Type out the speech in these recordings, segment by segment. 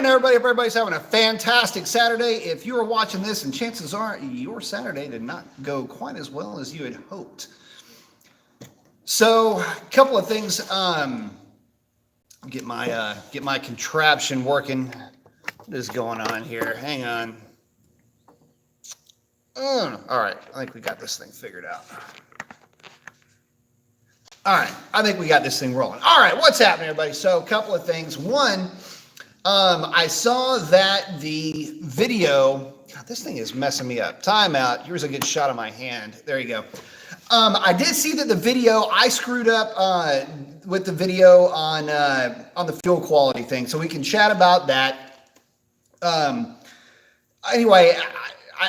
morning, everybody. If everybody's having a fantastic Saturday. If you are watching this, and chances are your Saturday did not go quite as well as you had hoped. So, a couple of things. Get my contraption working. What is going on here? Hang on. All right, I think we got this thing figured out. All right, I think we got this thing rolling. All right, what's happening, everybody? So, a couple of things. One, I saw that the video. God, this thing is messing me up. Timeout. Here's a good shot of my hand. There you go. I did see that the video, I screwed up with the video on the fuel quality thing, so we can chat about that. Anyway,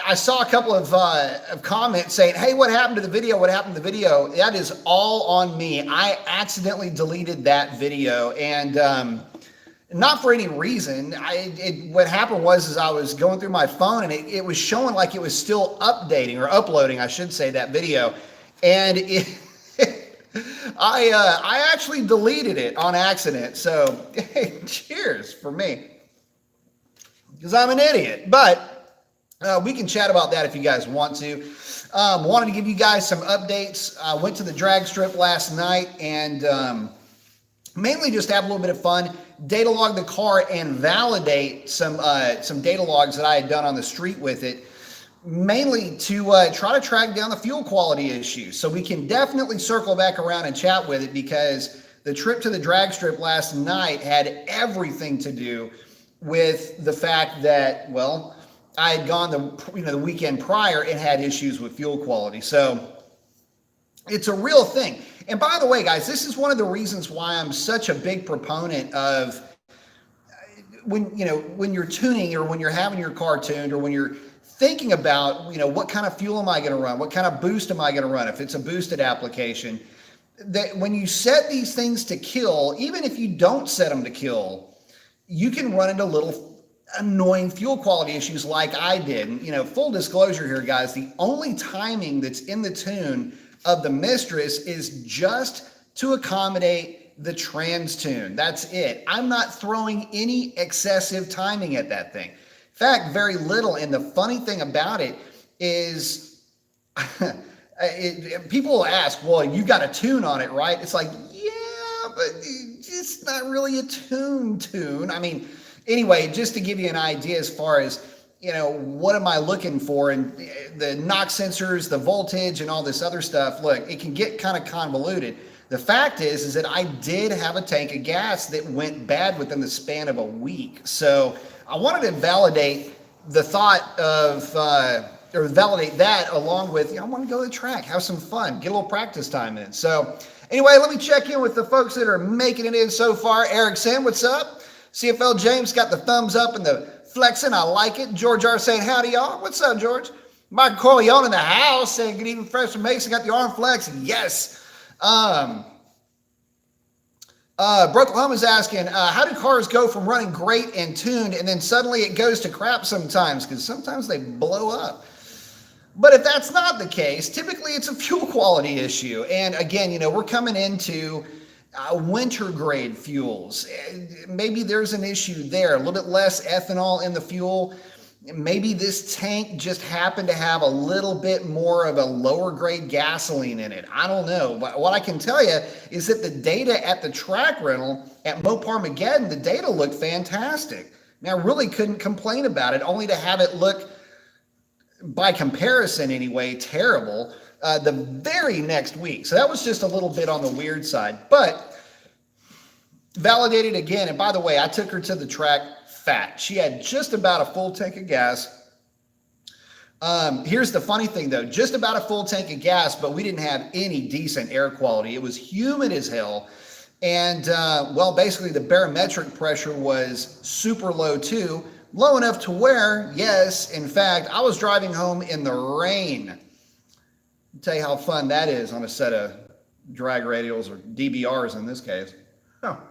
I saw a couple of comments saying, hey, what happened to the video? What happened to the video? That is all on me. I accidentally deleted that video, and not for any reason. What happened was I was going through my phone, and it was showing like it was still updating or uploading, I should say, that video. And I actually deleted it on accident. So, hey, cheers for me, because I'm an idiot. But we can chat about that if you guys want to. Wanted to give you guys some updates. I went to the drag strip last night and mainly just have a little bit of fun, data log the car and validate some data logs that I had done on the street with it, mainly to try to track down the fuel quality issue. So we can definitely circle back around and chat with it, because the trip to the drag strip last night had everything to do with the fact that, well, I had gone the weekend prior and had issues with fuel quality. So it's a real thing. And by the way, guys, this is one of the reasons why I'm such a big proponent of when you're tuning, or when you're having your car tuned, or when you're thinking about, what kind of fuel am I going to run? What kind of boost am I going to run if it's a boosted application? That when you set these things to kill, even if you don't set them to kill, you can run into little annoying fuel quality issues like I did. And, full disclosure here, guys, the only timing that's in the tune of the Mistress is just to accommodate the trans tune. That's it. I'm not throwing any excessive timing at that thing. In fact, very little. And the funny thing about it is people will ask, well, you got a tune on it, right? It's like, yeah, but it's not really a tune. I mean, anyway, just to give you an idea as far as, what am I looking for? And the knock sensors, the voltage, and all this other stuff, look, it can get kind of convoluted. The fact is that I did have a tank of gas that went bad within the span of a week. So I wanted to validate the thought of, or validate that along with, I want to go to the track, have some fun, get a little practice time in. So anyway, let me check in with the folks that are making it in so far. Erickson, what's up? CFL James got the thumbs up and the flexing. I like it. George R saying, howdy, y'all. What's up, George? Michael Corleone in the house saying, good evening, fresh from Mason. Got the arm flex. Yes. Brooklyn is asking, how do cars go from running great and tuned and then suddenly it goes to crap sometimes? Because sometimes they blow up. But if that's not the case, typically it's a fuel quality issue. And again, we're coming into winter grade fuels. Maybe there's an issue there, a little bit less ethanol in the fuel. Maybe this tank just happened to have a little bit more of a lower grade gasoline in it. I don't know. But what I can tell you is that the data at the track rental at Mopar Mageddon, the data looked fantastic. Now, I really couldn't complain about it, only to have it look, by comparison anyway, terrible the very next week. So that was just a little bit on the weird side, but validated again. And by the way, I took her to the track fat. She had just about a full tank of gas. Here's the funny thing though, just about a full tank of gas, but we didn't have any decent air quality. It was humid as hell. And well, basically the barometric pressure was super low too, low enough to where, yes, in fact, I was driving home in the rain. I'll tell you how fun that is on a set of drag radials, or DBRs in this case. Oh.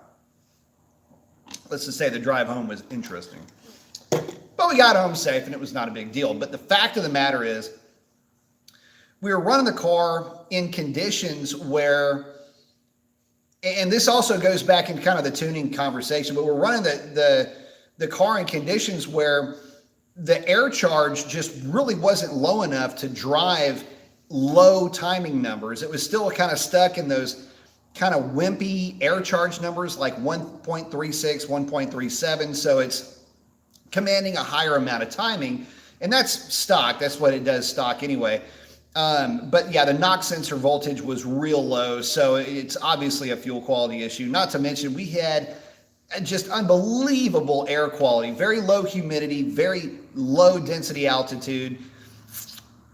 Let's just say the drive home was interesting. But we got home safe and it was not a big deal. But the fact of the matter is, we were running the car in conditions where, and this also goes back in kind of the tuning conversation, but we're running the the car in conditions where the air charge just really wasn't low enough to drive low timing numbers. It was still kind of stuck in those kind of wimpy air charge numbers like 1.36, 1.37. So it's commanding a higher amount of timing, and that's stock. That's what it does stock anyway. But yeah, the knock sensor voltage was real low. So it's obviously a fuel quality issue. Not to mention we had just unbelievable air quality, very low humidity, very low density altitude.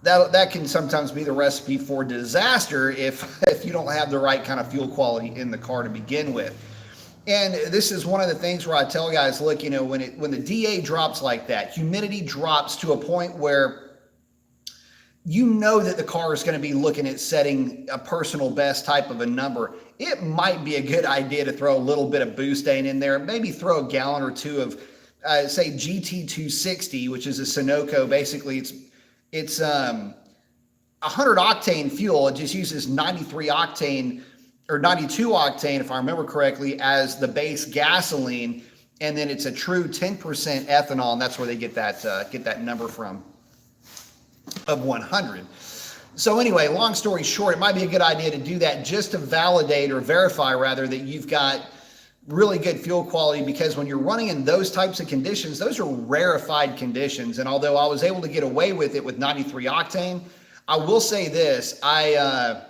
That can sometimes be the recipe for disaster if you don't have the right kind of fuel quality in the car to begin with. And this is one of the things where I tell guys, look, you know, when the DA drops like that, humidity drops to a point where you know that the car is going to be looking at setting a personal best type of a number. It might be a good idea to throw a little bit of butane in there, maybe throw a gallon or two of, say, GT260, which is a Sunoco. Basically, it's 100 octane fuel. It just uses 93 octane or 92 octane, if I remember correctly, as the base gasoline, and then it's a true 10% ethanol, and that's where they get that number from of 100. So anyway, long story short, it might be a good idea to do that just to validate or verify rather that you've got really good fuel quality, because when you're running in those types of conditions, those are rarefied conditions. And although I was able to get away with it with 93 octane, I will say this, I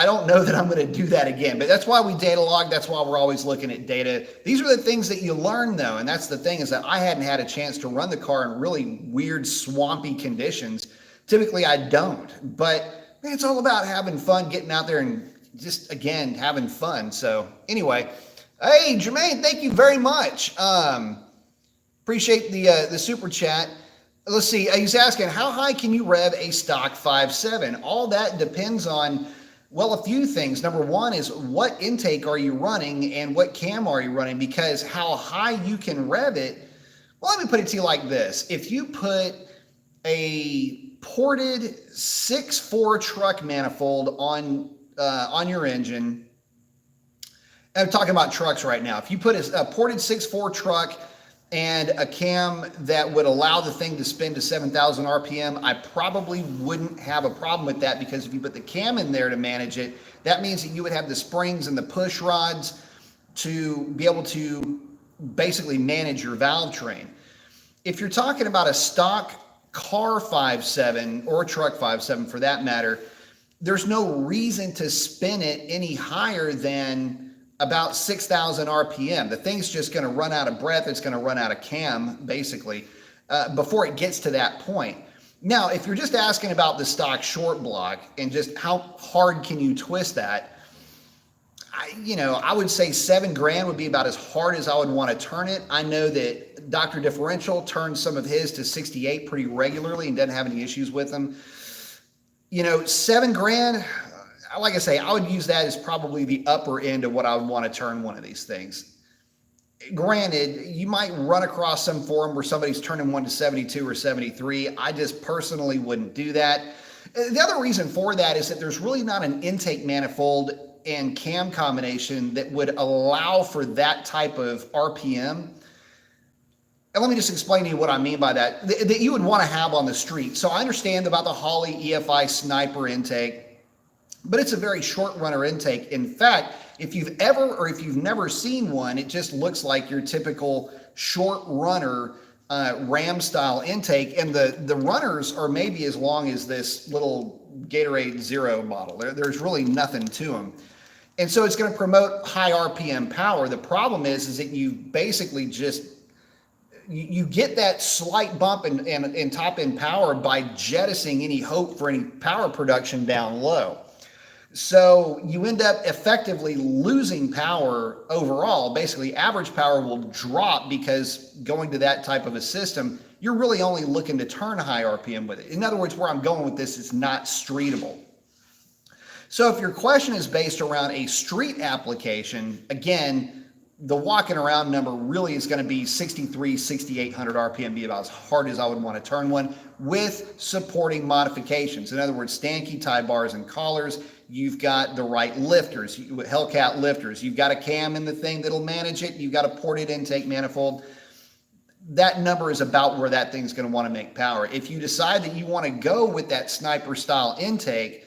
don't know that I'm going to do that again, but that's why we data log. That's why we're always looking at data. These are the things that you learn though. And that's the thing, is that I hadn't had a chance to run the car in really weird, swampy conditions. Typically I don't, but man, it's all about having fun, getting out there and just, again, having fun. So anyway, hey, Jermaine, thank you very much. Appreciate the super chat. Let's see. He's asking, how high can you rev a stock 5.7? All that depends on, well, a few things. Number one is what intake are you running and what cam are you running? Because how high you can rev it, well, let me put it to you like this. If you put a ported 6.4 truck manifold on your engine, I'm talking about trucks right now. If you put a ported 6.4 truck and a cam that would allow the thing to spin to 7,000 RPM, I probably wouldn't have a problem with that, because if you put the cam in there to manage it, that means that you would have the springs and the push rods to be able to basically manage your valve train. If you're talking about a stock car 5.7 or truck 5.7 for that matter, there's no reason to spin it any higher than about 6,000 RPM. The thing's just going to run out of breath. It's going to run out of cam, basically, before it gets to that point. Now, if you're just asking about the stock short block and just how hard can you twist that, I would say $7,000 would be about as hard as I would want to turn it. I know that Dr. Differential turns some of his to 68 pretty regularly and doesn't have any issues with them. $7,000, like I say, I would use that as probably the upper end of what I would want to turn one of these things. Granted, you might run across some forum where somebody's turning one to 72 or 73. I just personally wouldn't do that. The other reason for that is that there's really not an intake manifold and cam combination that would allow for that type of RPM. And let me just explain to you what I mean by that, that you would want to have on the street. So I understand about the Holley EFI Sniper intake, but it's a very short runner intake. In fact, if you've never seen one, it just looks like your typical short runner Ram style intake. And the runners are maybe as long as this little Gatorade Zero model. There's really nothing to them. And so it's going to promote high RPM power. The problem is that you basically just, you get that slight bump in top end power by jettisoning any hope for any power production down low. So you end up effectively losing power overall. Basically, average power will drop because going to that type of a system, you're really only looking to turn high RPM with it. In other words, where I'm going with this is not streetable. So if your question is based around a street application, again, the walking around number really is going to be 63, 6,800 RPM, be about as hard as I would want to turn one with supporting modifications. In other words, Stanky tie bars and collars. You've got the right lifters, Hellcat lifters. You've got a cam in the thing that'll manage it. You've got a ported intake manifold. that number is about where that thing's going to want to make power. If you decide that you want to go with that sniper style intake,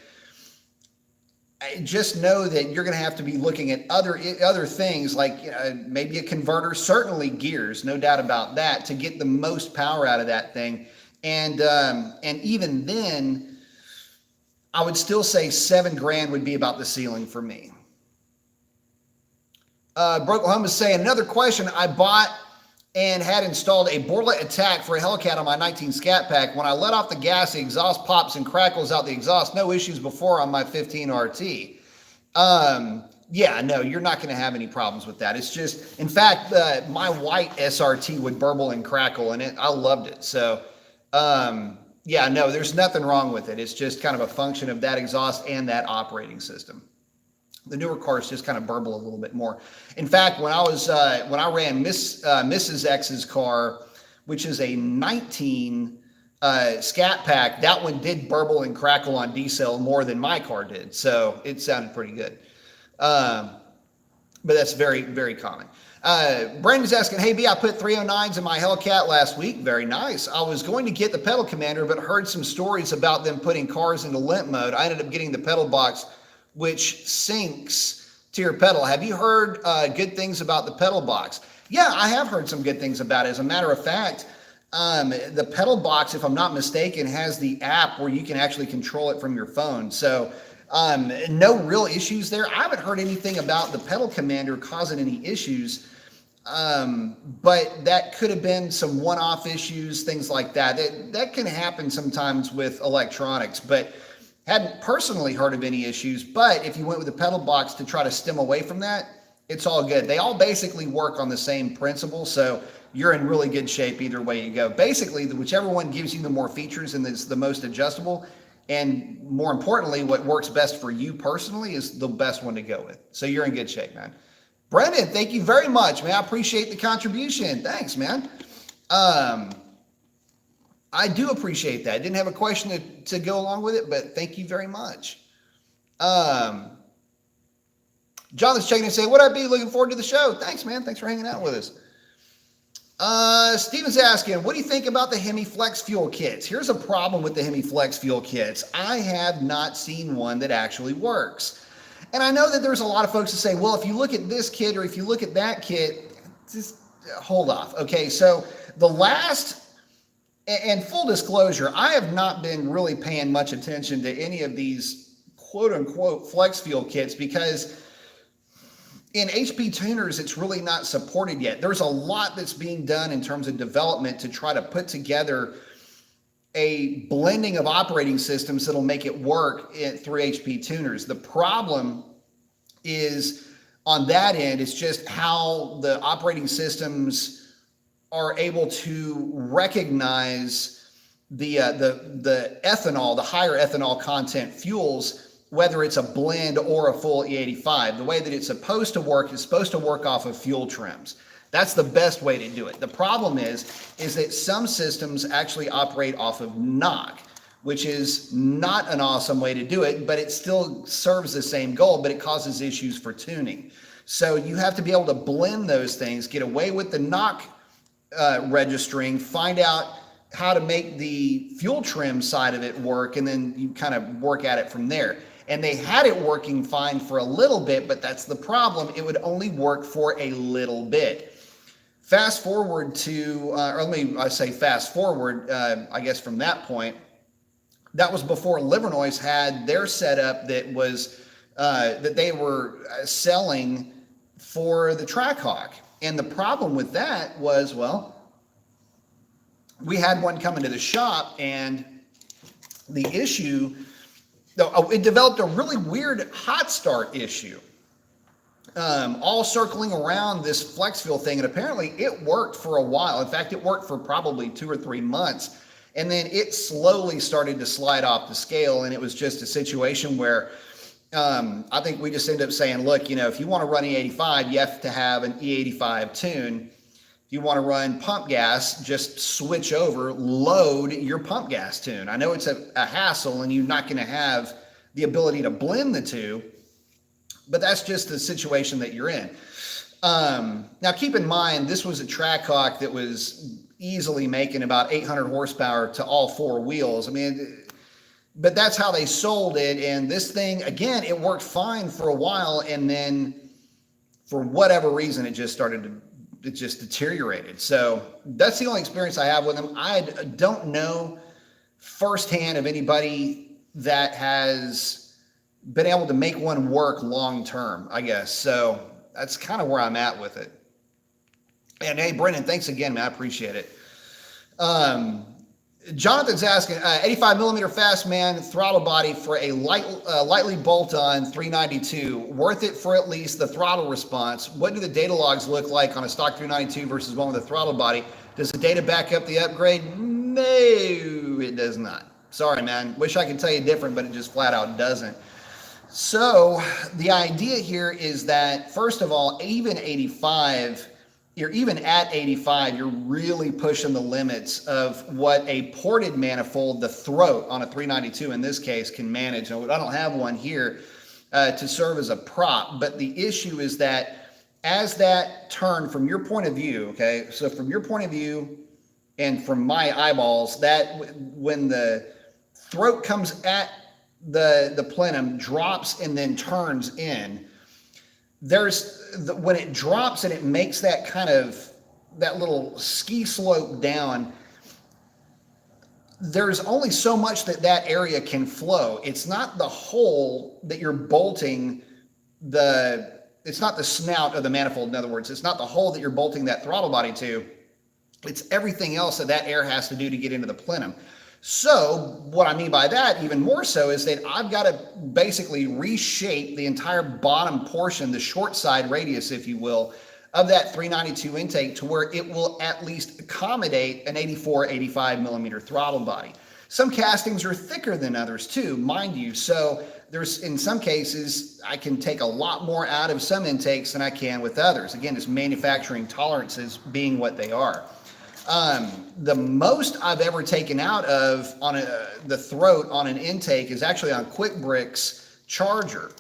just know that you're going to have to be looking at other things like maybe a converter, certainly gears, no doubt about that, to get the most power out of that thing. And even then, I would still say $7,000 would be about the ceiling for me. Broklahoma is saying, another question. I bought and had installed a Borlet Attack for a Hellcat on my 19 Scat Pack. When I let off the gas, the exhaust pops and crackles out the exhaust. No issues before on my 15 RT. Yeah, no, you're not going to have any problems with that. It's just, in fact, my white SRT would burble and crackle, and I loved it. So, yeah, no, there's nothing wrong with it. It's just kind of a function of that exhaust and that operating system. The newer cars just kind of burble a little bit more. In fact, when I ran Mrs. X's car, which is a 19 Scat Pack, that one did burble and crackle on diesel more than my car did. So it sounded pretty good. But that's very, very common. Brandon's asking, hey, B, I put 309s in my Hellcat last week. Very nice. I was going to get the pedal commander, but heard some stories about them putting cars into limp mode. I ended up getting the pedal box, which syncs to your pedal. Have you heard good things about the pedal box? Yeah, I have heard some good things about it. As a matter of fact, the pedal box, if I'm not mistaken, has the app where you can actually control it from your phone. So no real issues there. I haven't heard anything about the pedal commander causing any issues, but that could have been some one-off issues, things like that. That can happen sometimes with electronics, but hadn't personally heard of any issues. But if you went with the pedal box to try to stem away from that, it's all good. They all basically work on the same principle, so you're in really good shape either way you go. Basically, whichever one gives you the more features and is the most adjustable, and more importantly, what works best for you personally is the best one to go with. So you're in good shape, man. Brendan, thank you very much, man. I appreciate the contribution. Thanks, man. I do appreciate that. I didn't have a question to go along with it, but thank you very much. Jonathan's checking in saying, what I be looking forward to the show. Thanks, man. Thanks for hanging out with us. Steven's asking, what do you think about the Hemi Flex fuel kits? Here's a problem with the Hemi Flex fuel kits. I have not seen one that actually works. And I know that there's a lot of folks that say, well, if you look at this kit or if you look at that kit, just hold off. Okay, so the last, and full disclosure, I have not been really paying much attention to any of these quote unquote flex fuel kits because in HP tuners, it's really not supported yet. There's a lot that's being done in terms of development to try to put together a blending of operating systems that'll make it work through HP tuners. The problem is on that end, it's just how the operating systems are able to recognize the ethanol, the higher ethanol content fuels, whether it's a blend or a full E85. The way that it's supposed to work is supposed to work off of fuel trims. That's the best way to do it. The problem is that some systems actually operate off of NOC, which is not an awesome way to do it, but it still serves the same goal, but it causes issues for tuning. So you have to be able to blend those things, get away with the NOC registering, find out how to make the fuel trim side of it work, and then you kind of work at it from there. And they had it working fine for a little bit, but that's the problem. It would only work for a little bit. Fast forward to, fast forward, I guess from that point, that was before Livernois had their setup that was, that they were selling for the Trackhawk. And the problem with that was, well, we had one come into the shop and the issue, it developed a really weird hot start issue, all circling around this flex fuel thing. And apparently it worked for a while. In fact, it worked for probably 2 or 3 months. And then it slowly started to slide off the scale. And it was just a situation where I think we just ended up saying, look, if you want to run E85, you have to have an E85 tune. If you want to run pump gas, just switch over, load your pump gas tune. I know it's a hassle and you're not going to have the ability to blend the two, but that's just the situation that you're in. Now keep in mind, this was a Trackhawk that was easily making about 800 horsepower to all four wheels. I mean, but that's how they sold it. And this thing, again, it worked fine for a while. And then for whatever reason, it just deteriorated. So that's the only experience I have with them. I don't know firsthand of anybody that has been able to make one work long term, I guess. So that's kind of where I'm at with it. And hey, Brendan, thanks again, man. I appreciate it. Jonathan's asking, 85 millimeter fast man throttle body for a lightly bolt-on 392. Worth it for at least the throttle response? What do the data logs look like on a stock 392 versus one with a throttle body? Does the data back up the upgrade? No, it does not. Sorry, man. Wish I could tell you different, but it just flat out doesn't. So the idea here is that, first of all, even at 85, you're really pushing the limits of what a ported manifold, the throat on a 392 in this case, can manage. Now, I don't have one here to serve as a prop, but the issue is that as that turn from your point of view, okay, so from your point of view and from my eyeballs, that when the throat comes at the plenum, drops and then turns in, when it drops and it makes that kind of that little ski slope down, there's only so much that area can flow. It's not the hole that you're bolting it's not the snout of the manifold. In other words, it's not the hole that you're bolting that throttle body to. It's everything else that air has to do to get into the plenum. So what I mean by that even more so is that I've got to basically reshape the entire bottom portion, the short side radius, if you will, of that 392 intake to where it will at least accommodate an 84, 85 millimeter throttle body. Some castings are thicker than others too, mind you. So there's, in some cases, I can take a lot more out of some intakes than I can with others. Again, it's manufacturing tolerances being what they are. The most I've ever taken out of the throat on an intake is actually on Quick Brick's Charger,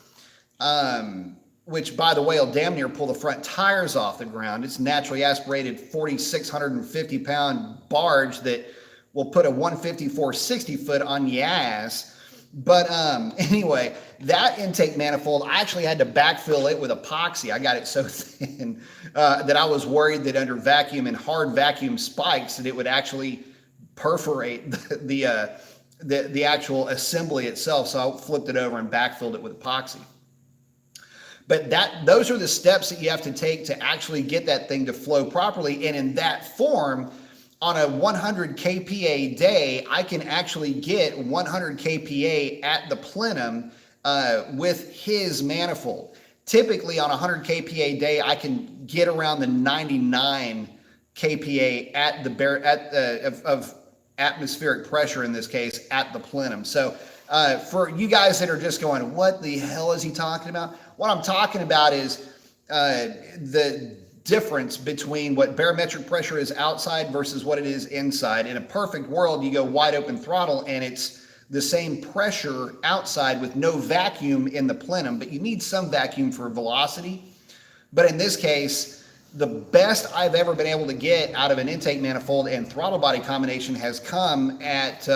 which, by the way, will damn near pull the front tires off the ground. It's a naturally aspirated 4,650 pound barge that will put a 150/460 foot on your ass. But anyway, that intake manifold, I actually had to backfill it with epoxy. I got it so thin that I was worried that under vacuum and hard vacuum spikes that it would actually perforate the actual assembly itself. So I flipped it over and backfilled it with epoxy. But those are the steps that you have to take to actually get that thing to flow properly. And in that form, on a 100 kPa day, I can actually get 100 kPa at the plenum with his manifold. Typically on 100 kPa day, I can get around the 99 kPa at of atmospheric pressure in this case at the plenum. So for you guys that are just going, what the hell is he talking about? What I'm talking about is the difference between what barometric pressure is outside versus what it is inside. In a perfect world, you go wide open throttle and it's the same pressure outside with no vacuum in the plenum, but you need some vacuum for velocity. But in this case, the best I've ever been able to get out of an intake manifold and throttle body combination has come at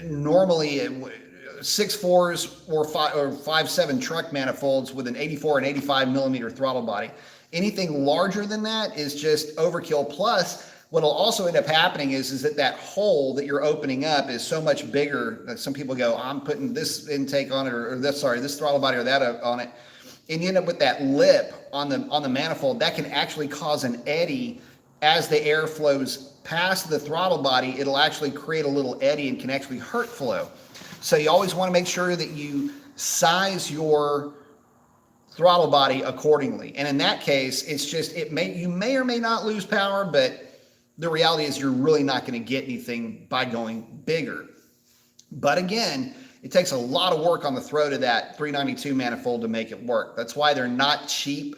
normally 6.4s or 5.7 truck manifolds with an 84 and 85 millimeter throttle body. Anything larger than that is just overkill. Plus, what'll also end up happening is that hole that you're opening up is so much bigger that some people go, I'm putting this intake on it or this throttle body or that on it. And you end up with that lip on the manifold that can actually cause an eddy as the air flows past the throttle body. It'll actually create a little eddy and can actually hurt flow. So you always want to make sure that you size your throttle body accordingly. And in that case, it's just, you may or may not lose power, but the reality is you're really not going to get anything by going bigger. But again, it takes a lot of work on the throat of that 392 manifold to make it work. That's why they're not cheap,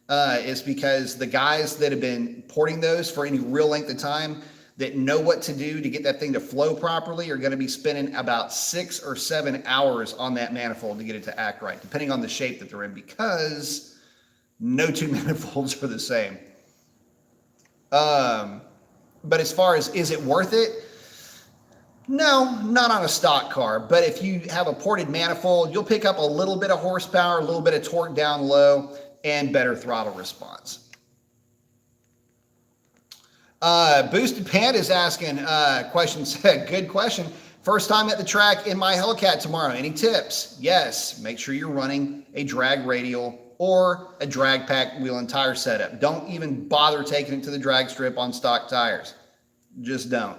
is because the guys that have been porting those for any real length of time that know what to do to get that thing to flow properly are going to be spending about 6 or 7 hours on that manifold to get it to act right, depending on the shape that they're in, because No two manifolds are the same. But as far as, is it worth it? No, not on a stock car. But if you have a ported manifold, you'll pick up a little bit of horsepower, a little bit of torque down low, and better throttle response. Boosted Pant is asking questions. Good question. First time at the track in my Hellcat tomorrow. Any tips? Yes. Make sure you're running a drag radial or a drag pack wheel and tire setup. Don't even bother taking it to the drag strip on stock tires. Just don't.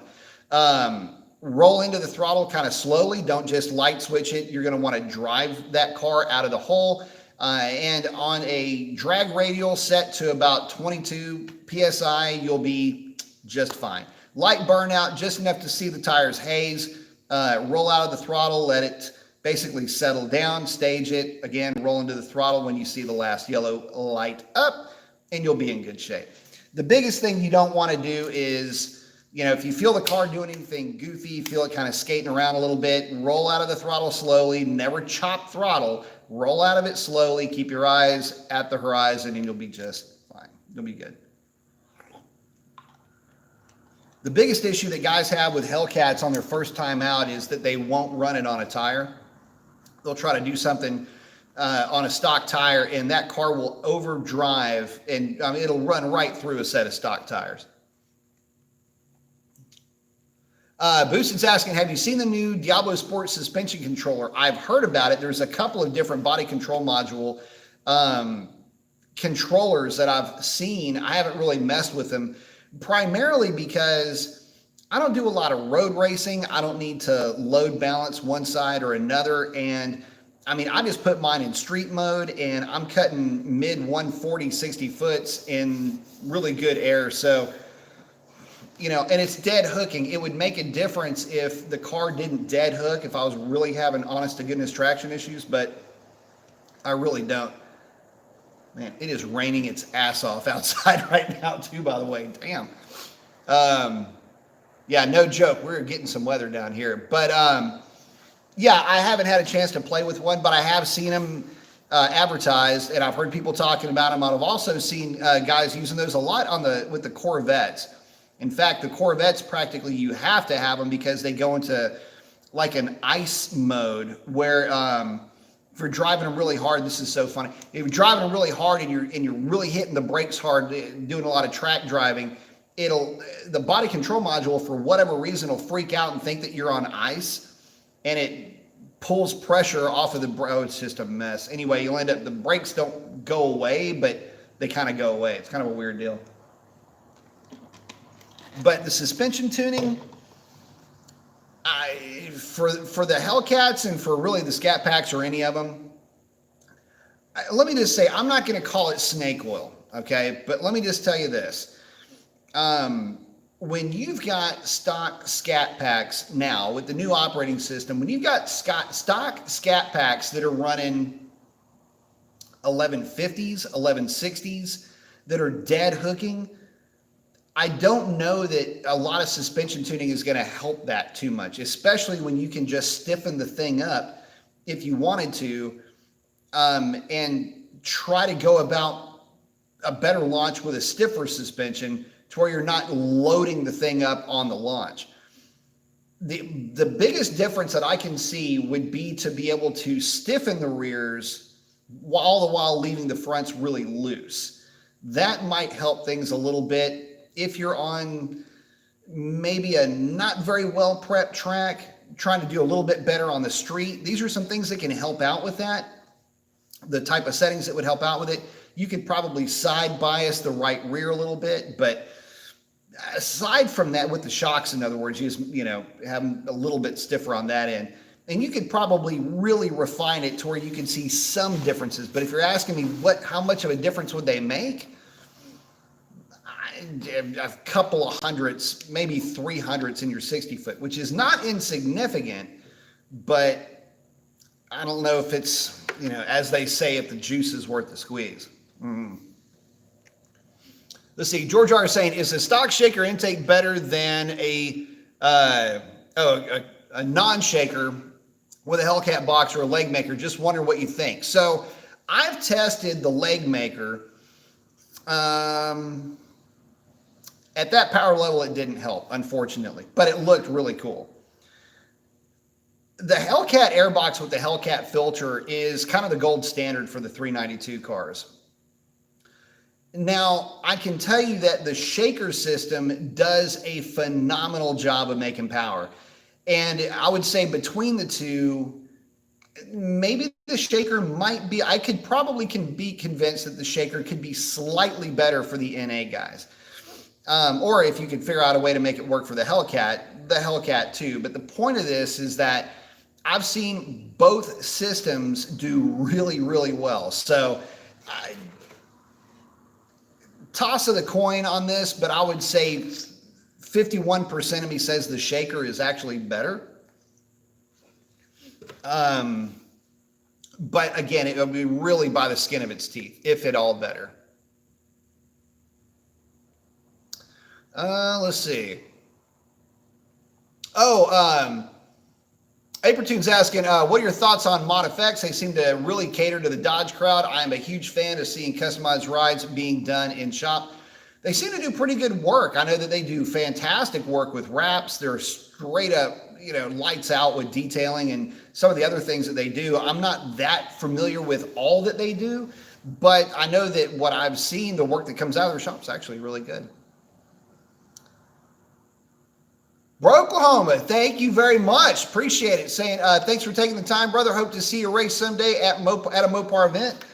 Roll into the throttle kind of slowly. Don't just light switch it. You're going to want to drive that car out of the hole. And on a drag radial set to about 22 PSI, you'll be just fine. Light burnout, just enough to see the tires haze. Roll out of the throttle, let it basically settle down, stage it. Again, roll into the throttle when you see the last yellow light up, and you'll be in good shape. The biggest thing you don't want to do is, if you feel the car doing anything goofy, feel it kind of skating around a little bit, roll out of the throttle slowly, never chop throttle, roll out of it slowly, keep your eyes at the horizon, and you'll be just fine. You'll be good. The biggest issue that guys have with Hellcats on their first time out is that they won't run it on a tire. They'll try to do something on a stock tire, and that car will overdrive, and it'll run right through a set of stock tires. Boosted's asking, have you seen the new Diablo Sport suspension controller? I've heard about it. There's a couple of different body control module controllers that I've seen. I haven't really messed with them, primarily because I don't do a lot of road racing. I don't need to load balance one side or another. And I just put mine in street mode, and I'm cutting mid 140, 60 foots in really good air. So, and it's dead hooking. It would make a difference if the car didn't dead hook, if I was really having honest to goodness traction issues, but I really don't. Man, it is raining its ass off outside right now too, by the way. Damn. Yeah, no joke. We're getting some weather down here. But yeah, I haven't had a chance to play with one, but I have seen them advertised, and I've heard people talking about them. I've also seen guys using those a lot with the Corvettes. In fact, the Corvettes, practically you have to have them because they go into like an ice mode where if you're driving them really hard, this is so funny. If you're driving them really hard and you're really hitting the brakes hard, doing a lot of track driving, the body control module, for whatever reason, will freak out and think that you're on ice, and it pulls pressure off of the brake. Oh, it's just a mess. Anyway, you'll end up, the brakes don't go away, but they kind of go away. It's kind of a weird deal. But the suspension tuning, for the Hellcats and for really the Scat Packs or any of them, let me just say, I'm not going to call it snake oil, okay? But let me just tell you this. When you've got stock Scat Packs now with the new operating system, when you've got stock Scat Packs that are running 1150s, 1160s that are dead hooking, I don't know that a lot of suspension tuning is going to help that too much, especially when you can just stiffen the thing up if you wanted to, and try to go about a better launch with a stiffer suspension to where you're not loading the thing up on the launch. The biggest difference that I can see would be to be able to stiffen the rears all the while leaving the fronts really loose. That might help things a little bit. If you're on maybe a not very well prepped track, trying to do a little bit better on the street, these are some things that can help out with that. The type of settings that would help out with it. You could probably side bias the right rear a little bit, but aside from that, with the shocks, in other words, you just, have them a little bit stiffer on that end. And you could probably really refine it to where you can see some differences. But if you're asking me how much of a difference would they make? A couple of hundredths, maybe 300ths in your 60 foot, which is not insignificant, but I don't know if it's, as they say, if the juice is worth the squeeze. Let's see. George R is saying, is a stock shaker intake better than a non-shaker with a Hellcat box or a leg maker? Just wondering what you think. So I've tested the leg maker. At that power level, it didn't help, unfortunately, but it looked really cool. The Hellcat airbox with the Hellcat filter is kind of the gold standard for the 392 cars. Now, I can tell you that the shaker system does a phenomenal job of making power. And I would say between the two, maybe the shaker might be, I could probably be convinced that the shaker could be slightly better for the NA guys. Or if you could figure out a way to make it work for the Hellcat too. But the point of this is that I've seen both systems do really, really well. So toss of the coin on this, but I would say 51% of me says the shaker is actually better. But again, it will be really by the skin of its teeth, if at all better. Let's see. Apertune's asking, what are your thoughts on Mod Effects? They seem to really cater to the Dodge crowd. I am a huge fan of seeing customized rides being done in shop. They seem to do pretty good work. I know that they do fantastic work with wraps. They're straight up, lights out with detailing and some of the other things that they do. I'm not that familiar with all that they do, but I know that what I've seen, the work that comes out of their shop is actually really good. Bro, Oklahoma, thank you very much. Appreciate it. Saying, thanks for taking the time, brother. Hope to see you race someday at a Mopar event.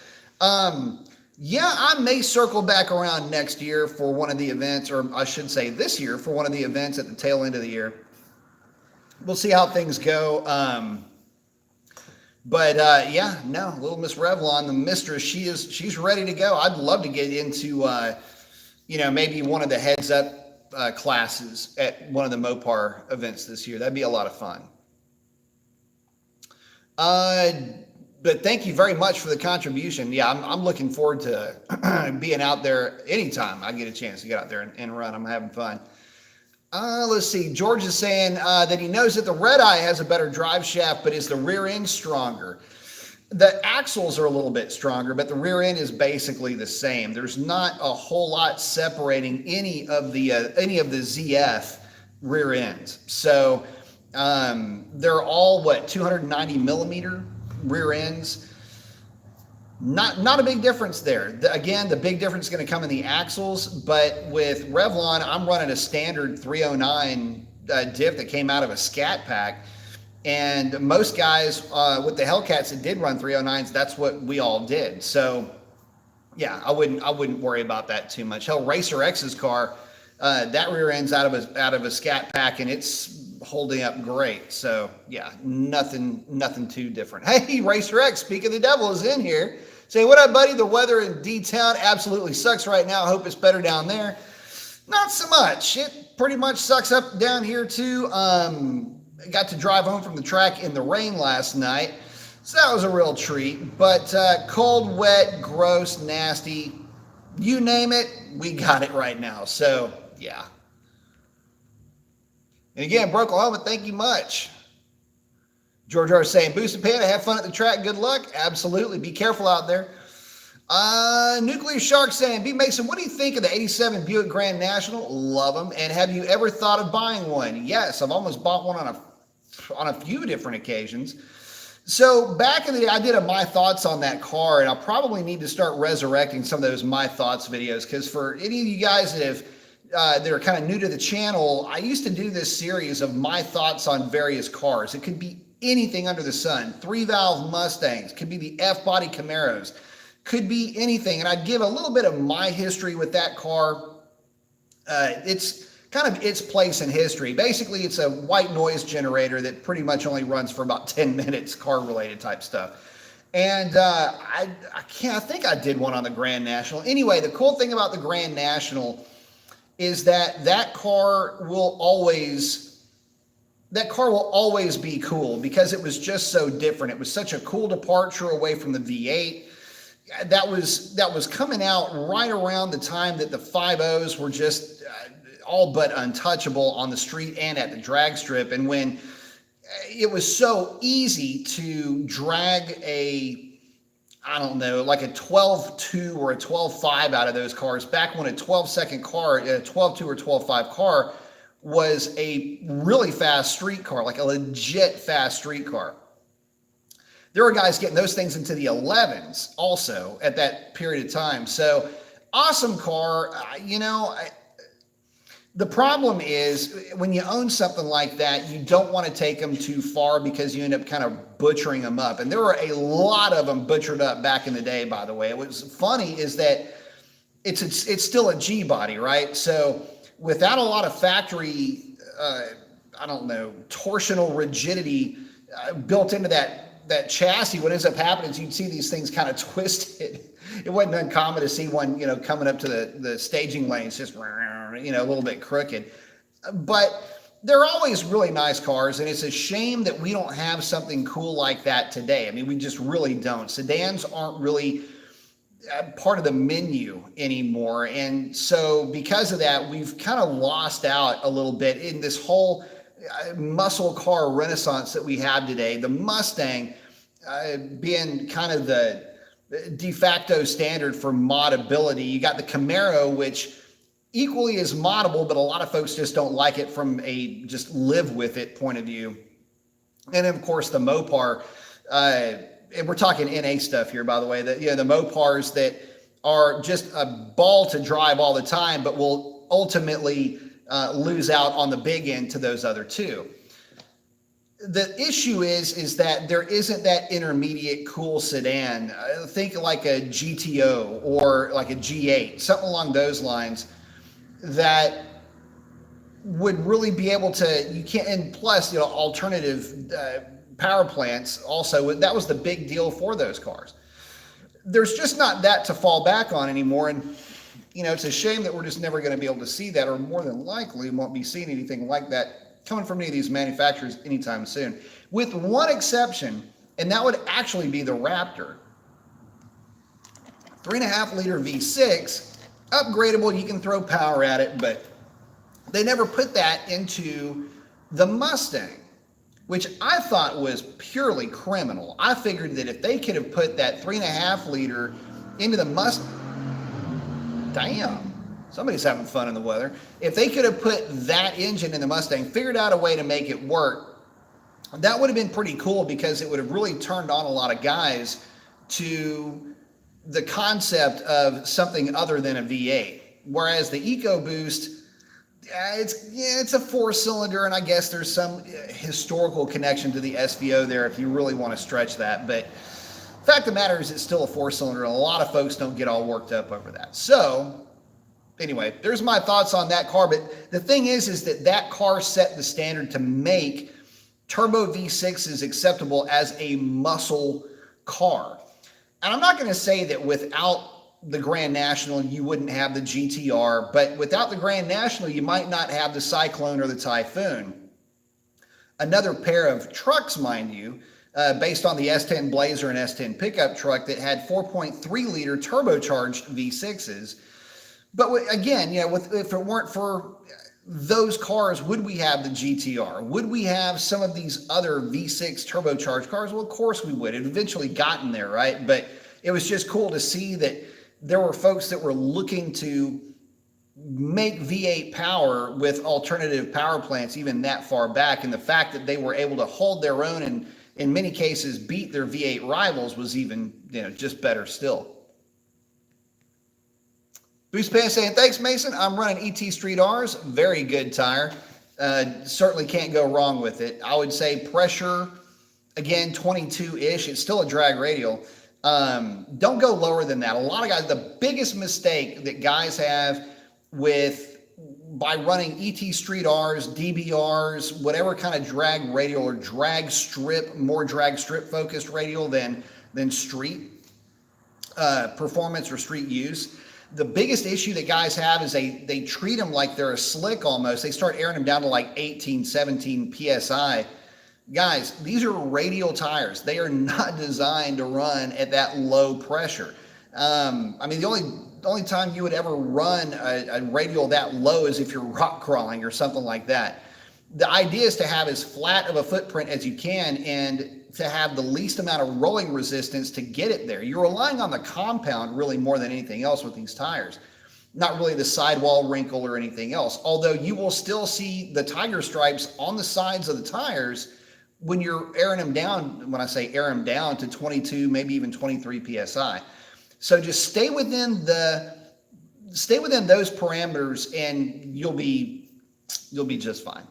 Yeah, I may circle back around next year for one of the events, or I should say this year for one of the events at the tail end of the year. We'll see how things go. Little Miss Revlon, the mistress, she's ready to go. I'd love to get into, maybe one of the heads up classes at one of the Mopar events this year. That'd be a lot of fun. But thank you very much for the contribution. Yeah, I'm looking forward to being out there anytime I get a chance to get out there and run. I'm having fun. Let's see. George is saying that he knows that the Red Eye has a better drive shaft, but is the rear end stronger? The axles are a little bit stronger, but the rear end is basically the same. There's not a whole lot separating any of the ZF rear ends. So they're all 290 millimeter rear ends. Not a big difference there. Again, the big difference is going to come in the axles, but with Revlon, I'm running a standard 309 diff that came out of a Scat Pack. And most guys with the Hellcats that did run 309s, that's what we all did. So yeah, I wouldn't worry about that too much. Hell, Racer X's car, that rear end's out of a Scat Pack, and it's holding up great. So yeah, nothing too different. Hey, Racer X, Speak of the Devil is in here. Say, what up, buddy? The weather in D-Town absolutely sucks right now. I hope it's better down there. Not so much. It pretty much sucks up down here too. Got to drive home from the track in the rain last night, so that was a real treat. But cold, wet, gross, nasty, you name it, we got it right now. So yeah. And again, Oklahoma, thank you much. George R. saying, Boosted Panda, have fun at the track. Good luck. Absolutely. Be careful out there. Nuclear Shark saying, B. Mason, what do you think of the 87 Buick Grand National? Love them. And have you ever thought of buying one? Yes, I've almost bought one on a few different occasions. So back in the day, I did a My Thoughts on that car, and I'll probably need to start resurrecting some of those My Thoughts videos, because for any of you guys that are kind of new to the channel, I used to do this series of My Thoughts on various cars. It could be anything under the sun. 3-valve Mustangs, could be the F-body Camaros, could be anything. And I'd give a little bit of my history with that car. It's kind of its place in history. Basically, it's a white noise generator that pretty much only runs for about 10 minutes, car-related type stuff. And I think I did one on the Grand National. Anyway, the cool thing about the Grand National is that car will always be cool, because it was just so different. It was such a cool departure away from the V8. That was coming out right around the time that the 5.0s were just all but untouchable on the street and at the drag strip. And when it was so easy to drag a I don't know, like a 12.2 or a 12.5 out of those cars back when a 12-second car, a 12.2 or 12.5 car was a really fast street car, like a legit fast street car. There were guys getting those things into the 11s also at that period of time. So awesome car. The problem is when you own something like that, you don't want to take them too far because you end up kind of butchering them up. And there were a lot of them butchered up back in the day, by the way. What's funny is that it's still a G body, right? So without a lot of factory, torsional rigidity built into that chassis, what ends up happening is you'd see these things kind of twisted. It wasn't uncommon to see one, coming up to the staging lanes, just, a little bit crooked. But they're always really nice cars, and it's a shame that we don't have something cool like that today. I mean, we just really don't. Sedans aren't really part of the menu anymore. And so because of that, we've kind of lost out a little bit in this whole muscle car renaissance that we have today. The Mustang being kind of the de facto standard for modability. You got the Camaro, which equally is moddable, but a lot of folks just don't like it from a just live with it point of view. And then, of course, the Mopar, and we're talking NA stuff here, by the way, the Mopars that are just a ball to drive all the time, but will ultimately lose out on the big end to those other two. The issue is that there isn't that intermediate cool sedan. Think like a GTO or like a G8, something along those lines that would really be able to, and plus, alternative power plants also, that was the big deal for those cars. There's just not that to fall back on anymore. And, it's a shame that we're just never going to be able to see that, or more than likely won't be seeing anything like that coming from any of these manufacturers anytime soon, with one exception, and that would actually be the Raptor. 3.5 liter V6, upgradable, you can throw power at it, but they never put that into the Mustang, which I thought was purely criminal. I figured that if they could have put that 3.5 liter into the Mustang, damn, somebody's having fun in the weather. If they could have put that engine in the Mustang, figured out a way to make it work, that would have been pretty cool, because it would have really turned on a lot of guys to the concept of something other than a V8. Whereas the EcoBoost, it's a 4-cylinder, and I guess there's some historical connection to the SVO there if you really want to stretch that. But the fact of the matter is it's still a 4-cylinder, and a lot of folks don't get all worked up over that. So anyway, there's my thoughts on that car. But the thing is that car set the standard to make turbo V6s acceptable as a muscle car. And I'm not going to say that without the Grand National, you wouldn't have the GTR, but without the Grand National, you might not have the Cyclone or the Typhoon. Another pair of trucks, mind you, based on the S10 Blazer and S10 pickup truck that had 4.3 liter turbocharged V6s. But again, if it weren't for those cars, would we have the GTR? Would we have some of these other V6 turbocharged cars? Well, of course we would. It eventually gotten there, right? But it was just cool to see that there were folks that were looking to make V8 power with alternative power plants even that far back. And the fact that they were able to hold their own and in many cases beat their V8 rivals was even, just better still. Boost Pan saying, thanks, Mason. I'm running ET Street R's. Very good tire. Certainly can't go wrong with it. I would say pressure, again, 22-ish. It's still a drag radial. Don't go lower than that. A lot of guys, the biggest mistake that guys have by running ET Street R's, DBRs, whatever kind of drag radial or drag strip, more drag strip focused radial than street performance or street use. The biggest issue that guys have is they treat them like they're a slick almost. They start airing them down to like 18, 17 PSI. Guys, these are radial tires. They are not designed to run at that low pressure. The only time you would ever run a radial that low is if you're rock crawling or something like that. the idea is to have as flat of a footprint as you can and to have the least amount of rolling resistance to get it there. You're relying on the compound really more than anything else with these tires. Not really the sidewall wrinkle or anything else, although you will still see the tiger stripes on the sides of the tires when you're airing them down. When I say air them down to 22, maybe even 23 PSI. So just stay within those parameters and you'll be just fine.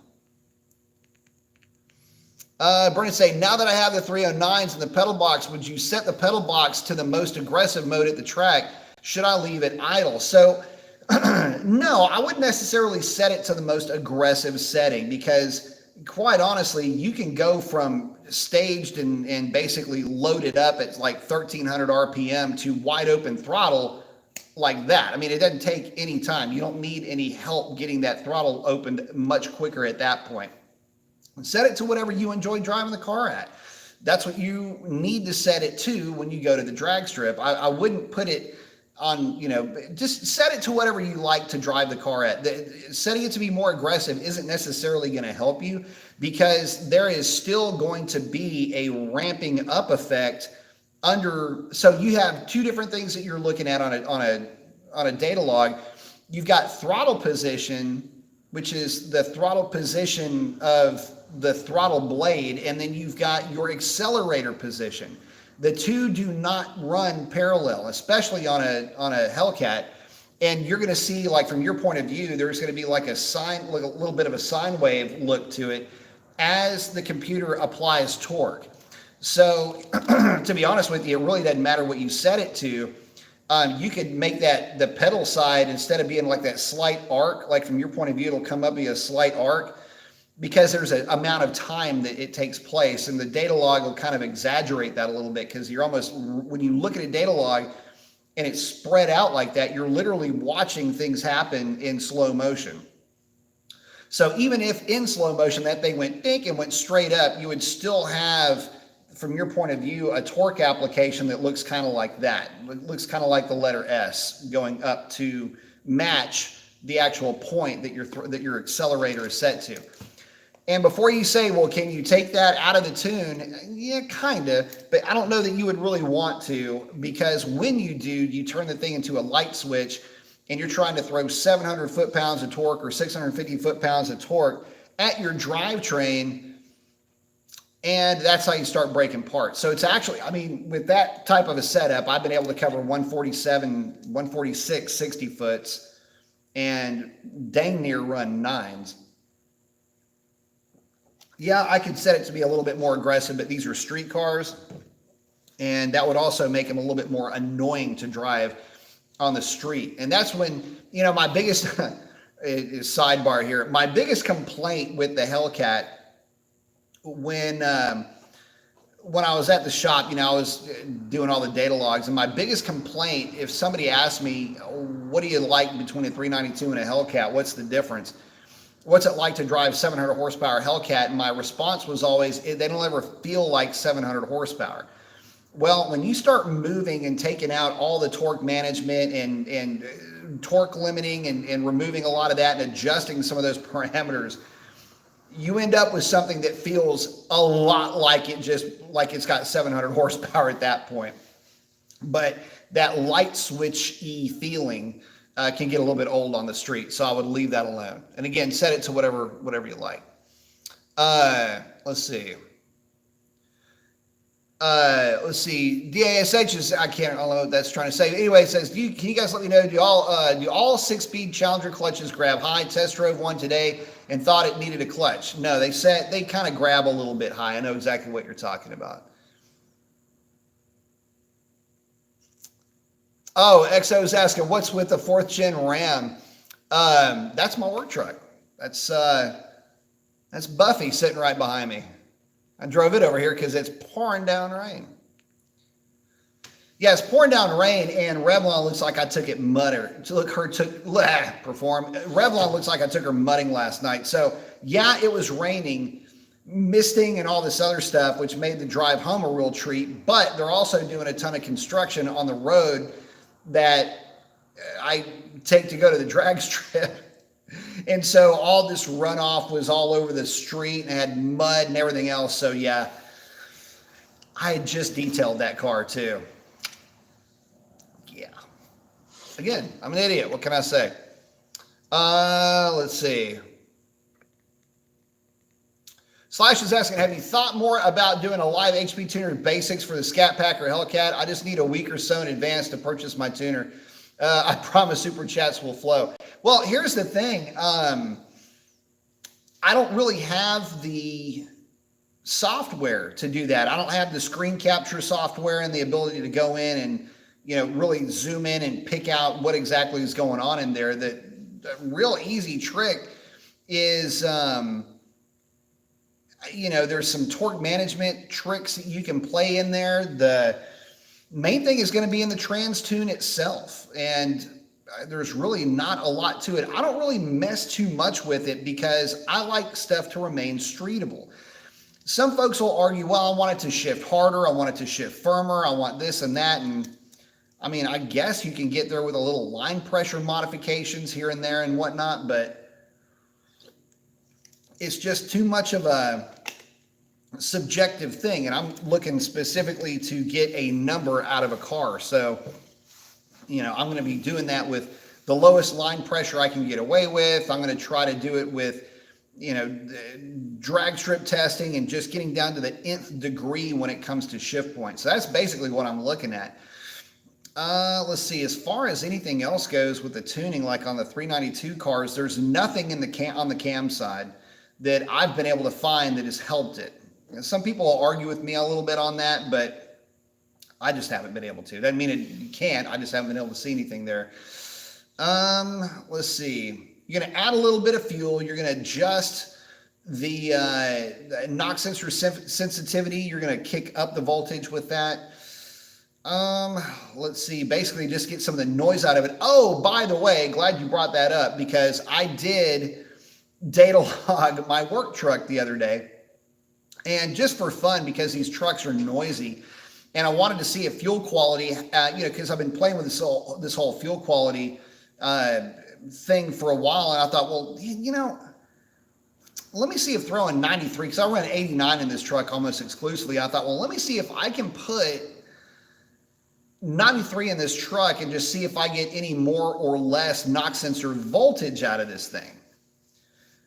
Brennan say, now that I have the 309s in the pedal box, would you set the pedal box to the most aggressive mode at the track? Should I leave it idle? So no, I wouldn't necessarily set it to the most aggressive setting, because quite honestly, you can go from staged and basically loaded up at like 1300 RPM to wide open throttle like that. I mean, it doesn't take any time. You don't need any help getting that throttle opened much quicker at that point. Set it to whatever you enjoy driving the car at. That's what you need to set it to when you go to the drag strip. I wouldn't put it on, just set it to whatever you like to drive the car at. Setting it to be more aggressive isn't necessarily going to help you, because there is still going to be a ramping up effect so you have two different things that you're looking at on a data log. You've got throttle position, which is the throttle position of the throttle blade, and then you've got your accelerator position. The two do not run parallel, especially on a Hellcat. And you're going to see, like, from your point of view, there's going to be like a little bit of a sine wave look to it as the computer applies torque. So to be honest with you, it really doesn't matter what you set it to. You could make the pedal side, instead of being like that slight arc, like from your point of view, it'll come up be a slight arc, because there's an amount of time that it takes place, and the data log will kind of exaggerate that a little bit, because you're almost, when you look at a data log and it's spread out like that, you're literally watching things happen in slow motion. So even if in slow motion that thing went dink and went straight up, you would still have, from your point of view, a torque application that looks kind of like that. It looks kind of like the letter S going up to match the actual point that your accelerator is set to. And before you say, well, can you take that out of the tune? Yeah, kind of, but I don't know that you would really want to, because when you do, you turn the thing into a light switch and you're trying to throw 700 foot-pounds of torque or 650 foot-pounds of torque at your drivetrain, and that's how you start breaking parts. So it's actually, I mean, with that type of a setup, I've been able to cover 147, 146, 60 foots and dang near run 9s. Yeah, I could set it to be a little bit more aggressive, but these are street cars, and that would also make them a little bit more annoying to drive on the street. And that's when, my biggest sidebar here, my biggest complaint with the Hellcat, when I was at the shop, I was doing all the data logs, and my biggest complaint, if somebody asked me, what do you like between a 392 and a Hellcat? What's the difference? What's it like to drive 700 horsepower Hellcat? And my response was always, they don't ever feel like 700 horsepower. Well, when you start moving and taking out all the torque management and torque limiting and removing a lot of that and adjusting some of those parameters, you end up with something that feels a lot like it's got 700 horsepower at that point. But that light switch-y feeling can get a little bit old on the street, so I would leave that alone. And again, set it to whatever you like. Let's see. DASH is, I don't know what that's trying to say. Anyway, it says, can you guys let me know, do all 6-speed Challenger clutches grab high? Test drove one today and thought it needed a clutch. No, they kind of grab a little bit high. I know exactly what you're talking about. Oh, XO's asking, what's with the 4th gen Ram? That's my work truck. That's Buffy sitting right behind me. I drove it over here because it's pouring down rain. Yeah, it's pouring down rain, and Revlon looks like I took it Revlon looks like I took her mudding last night. So yeah, it was raining, misting, and all this other stuff, which made the drive home a real treat. But they're also doing a ton of construction on the road that I take to go to the drag strip. And so all this runoff was all over the street and had mud and everything else. So yeah, I had just detailed that car too. Yeah. Again, I'm an idiot. What can I say? Let's see. Slash is asking, have you thought more about doing a live HP tuner basics for the Scat Pack or Hellcat? I just need a week or so in advance to purchase my tuner. I promise super chats will flow. Well, here's the thing. I don't really have the software to do that. I don't have the screen capture software and the ability to go in and, you know, really zoom in and pick out what exactly is going on in there. The real easy trick is, you know, there's some torque management tricks that you can play in there. The main thing is going to be in the trans tune itself. And there's really not a lot to it. I don't really mess too much with it because I like stuff to remain streetable. Some folks will argue, well, I want it to shift harder. I want it to shift firmer. I want this and that. And I mean, I guess you can get there with a little line pressure modifications here and there and whatnot, but it's just too much of a subjective thing. And I'm looking specifically to get a number out of a car. So, you know, I'm going to be doing that with the lowest line pressure I can get away with. I'm going to try to do it with, you know, drag strip testing and just getting down to the nth degree when it comes to shift points. So that's basically what I'm looking at. Let's see, as far as anything else goes with the tuning, like on the 392 cars, there's nothing in the on the cam side that I've been able to find that has helped it. And some people will argue with me a little bit on that, but I just haven't been able to. Doesn't mean you can't. I just haven't been able to see anything there. Let's see. You're going to add a little bit of fuel. You're going to adjust the knock sensor sensitivity. You're going to kick up the voltage with that. Let's see. Basically, just get some of the noise out of it. Oh, by the way, glad you brought that up because I did data log my work truck the other day, and just for fun because these trucks are noisy, and I wanted to see if fuel quality, you know, because I've been playing with this whole fuel quality thing for a while, and I thought, well, you know, let me see if throwing 93, because I run 89 in this truck almost exclusively. I thought, well, let me see if I can put 93 in this truck and just see if I get any more or less knock sensor voltage out of this thing.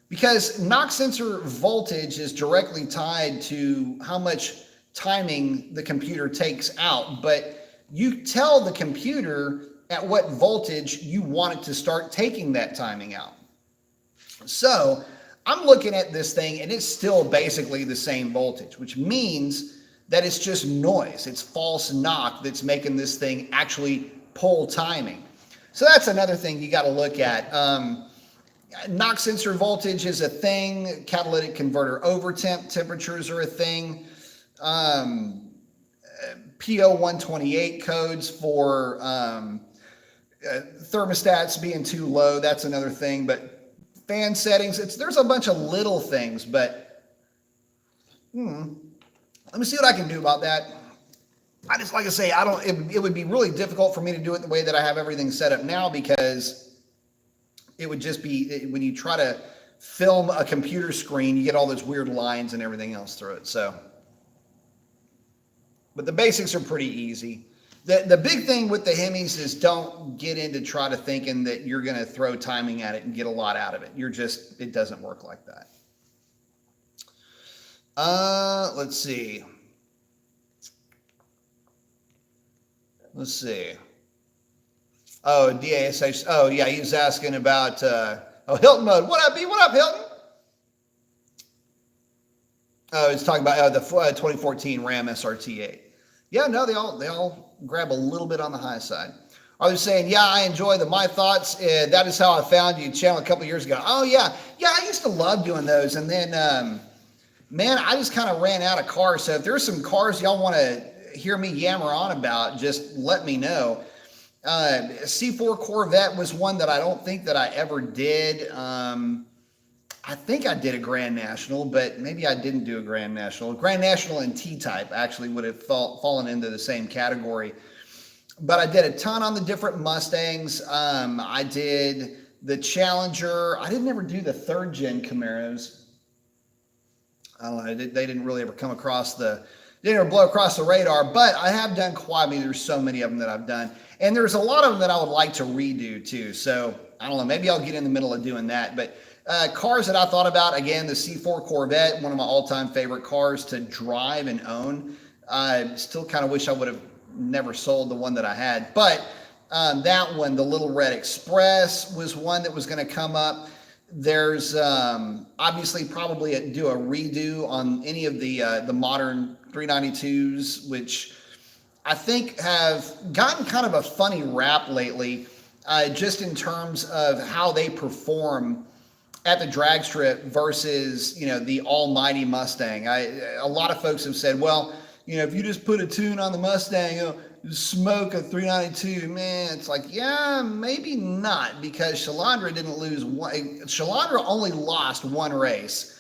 Because knock sensor voltage is directly tied to how much timing the computer takes out, but you tell the computer at what voltage you want it to start taking that timing out. So I'm looking at this thing and it's still basically the same voltage, which means that it's just noise. It's false knock that's making this thing actually pull timing. So that's another thing you got to look at. Knock sensor voltage is a thing. Catalytic converter overtemp temperatures are a thing. PO128 codes for thermostats being too low, that's another thing. But fan settings, there's a bunch of little things, but let me see what I can do about that. I just, like I say, it would be really difficult for me to do it the way that I have everything set up now, because it would just be, when you try to film a computer screen, you get all those weird lines and everything else through it. So, but the basics are pretty easy. The big thing with the Hemis is don't get into try to thinking that you're going to throw timing at it and get a lot out of it. It doesn't work like that. Let's see. Oh, DASH. Oh, yeah, he was asking about Hilton mode. What up, B? What up, Hilton? Oh, he's talking about the 2014 Ram SRT8. Yeah, no, they all grab a little bit on the high side. Are they saying, yeah, I enjoy the My Thoughts. That is how I found you channel a couple years ago. Oh, yeah. Yeah, I used to love doing those. And then, man, I just kind of ran out of cars. So if there's some cars y'all want to hear me yammer on about, just let me know. C4 Corvette was one that I don't think that I ever did. I think I did a Grand National, but maybe I didn't do a Grand National. Grand National and T-Type actually would have fallen into the same category. But I did a ton on the different Mustangs. I did the Challenger. I didn't ever do the 3rd gen Camaros. I don't know, they didn't really ever come across didn't ever blow across the radar, but I have done quad. I mean, there's so many of them that I've done. And there's a lot of them that I would like to redo too. So I don't know, maybe I'll get in the middle of doing that. But cars that I thought about, again, the C4 Corvette, one of my all-time favorite cars to drive and own. I still kind of wish I would have never sold the one that I had. But that one, the Little Red Express, was one that was going to come up. There's obviously probably do a redo on any of the modern 392s, which I think have gotten kind of a funny rap lately, just in terms of how they perform at the drag strip versus, you know, the almighty Mustang. A lot of folks have said, well, you know, if you just put a tune on the Mustang, you know, smoke a 392, man, it's like, yeah, maybe not, because Shalandra didn't lose one. Shalandra only lost one race.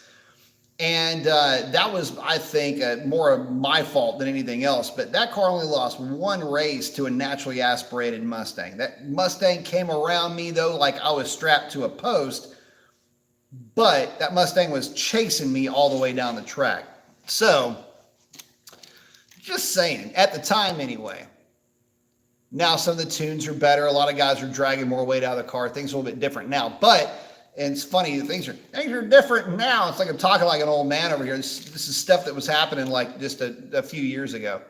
And that was, I think, more of my fault than anything else. But that car only lost one race to a naturally aspirated Mustang. That Mustang came around me, though, like I was strapped to a post. But that Mustang was chasing me all the way down the track. So, just saying, at the time anyway. Now some of the tunes are better. A lot of guys are dragging more weight out of the car. Things are a little bit different now. But, and it's funny, things are different now. It's like I'm talking like an old man over here. This is stuff that was happening like just a few years ago.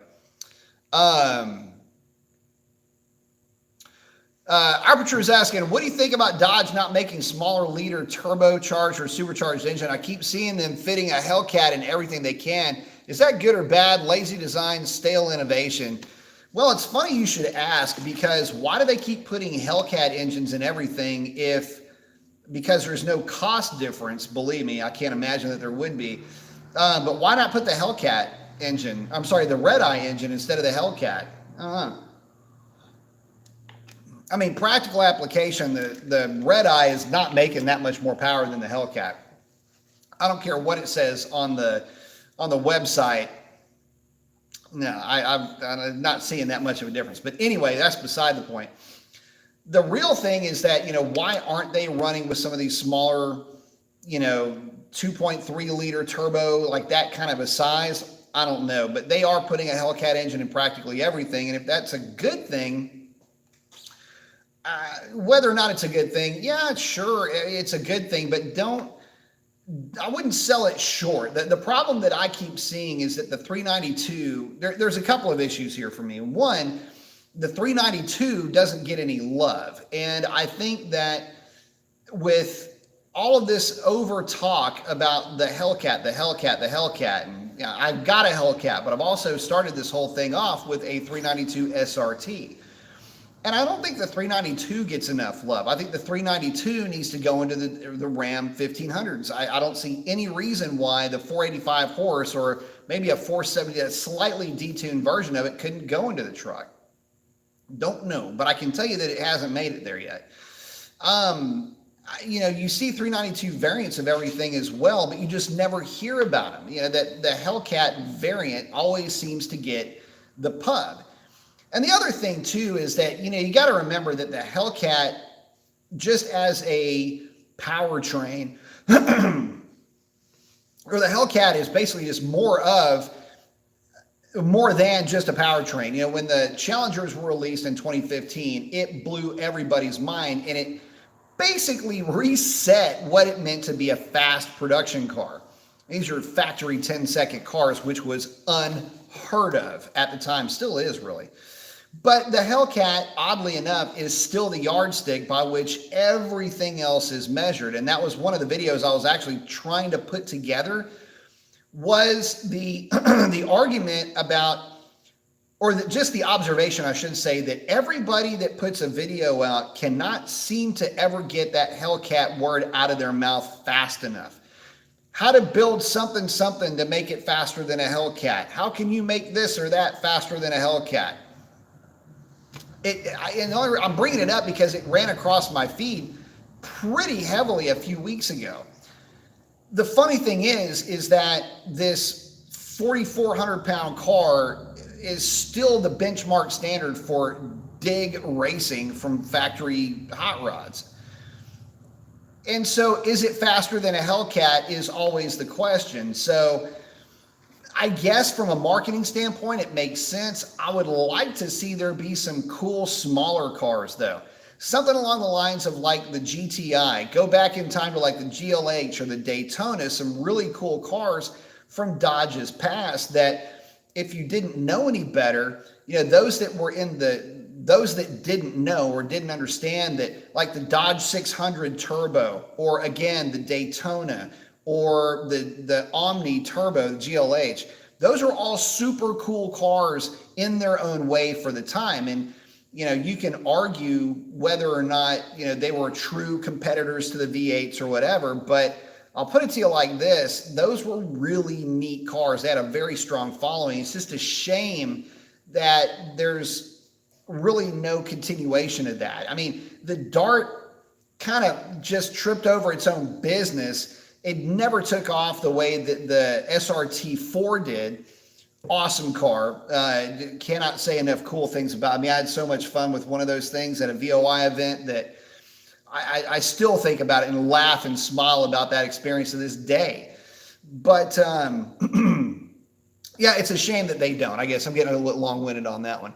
Arbitrary is asking, what do you think about Dodge not making smaller liter turbocharged or supercharged engine? I keep seeing them fitting a Hellcat in everything they can. Is that good or bad? Lazy design, stale innovation? Well, it's funny you should ask, because why do they keep putting Hellcat engines in everything because there's no cost difference? Believe me, I can't imagine that there would be. But why not put the Hellcat engine, I'm sorry, the Red Eye engine instead of the Hellcat? I don't know. I mean, practical application, the Red Eye is not making that much more power than the Hellcat. I don't care what it says on the website. No, I'm not seeing that much of a difference. But anyway, that's beside the point. The real thing is that, you know, why aren't they running with some of these smaller, you know, 2.3 liter turbo, like that kind of a size? I don't know. But they are putting a Hellcat engine in practically everything. And if that's a good thing, whether or not it's a good thing, yeah, sure, it's a good thing. But I wouldn't sell it short. The problem that I keep seeing is that the 392, there's a couple of issues here for me. One, the 392 doesn't get any love. And I think that with all of this over talk about the Hellcat, and you know, I've got a Hellcat, but I've also started this whole thing off with a 392 SRT. And I don't think the 392 gets enough love. I think the 392 needs to go into the Ram 1500s. I don't see any reason why the 485 horse or maybe a 470, a slightly detuned version of it, couldn't go into the truck. Don't know, but I can tell you that it hasn't made it there yet. You know, you see 392 variants of everything as well, but you just never hear about them. You know, that the Hellcat variant always seems to get the pub. And the other thing, too, is that, you know, you got to remember that the Hellcat, just as a powertrain, or the Hellcat is basically just more than just a powertrain. You know, when the Challengers were released in 2015, it blew everybody's mind, and it basically reset what it meant to be a fast production car. These are factory 10-second cars, which was unheard of at the time, still is really. But the Hellcat, oddly enough, is still the yardstick by which everything else is measured. And that was one of the videos I was actually trying to put together, was the the argument about, or just the observation, I should say, that everybody that puts a video out cannot seem to ever get that Hellcat word out of their mouth fast enough. How to build something to make it faster than a Hellcat. How can you make this or that faster than a Hellcat? I'm bringing it up because it ran across my feed pretty heavily a few weeks ago. The funny thing is that this 4,400 pound car is still the benchmark standard for dig racing from factory hot rods. And so is it faster than a Hellcat is always the question. So I guess from a marketing standpoint, it makes sense. I would like to see there be some cool, smaller cars though. Something along the lines of like the GTI. Go back in time to like the GLH or the Daytona, some really cool cars from Dodge's past that if you didn't know any better, you know, those that didn't know or didn't understand that, like the Dodge 600 Turbo, or again, the Daytona, or the Omni Turbo, the GLH, those are all super cool cars in their own way for the time. And, you know, you can argue whether or not, you know, they were true competitors to the V8s or whatever, but I'll put it to you like this. Those were really neat cars. They had a very strong following. It's just a shame that there's really no continuation of that. I mean, the Dart kind of just tripped over its own business. It never took off the way that the SRT4 did. Awesome car. Cannot say enough cool things about it. I mean, I had so much fun with one of those things at a VOI event that I still think about it and laugh and smile about that experience to this day. But yeah, it's a shame that they don't. I guess I'm getting a little long-winded on that one.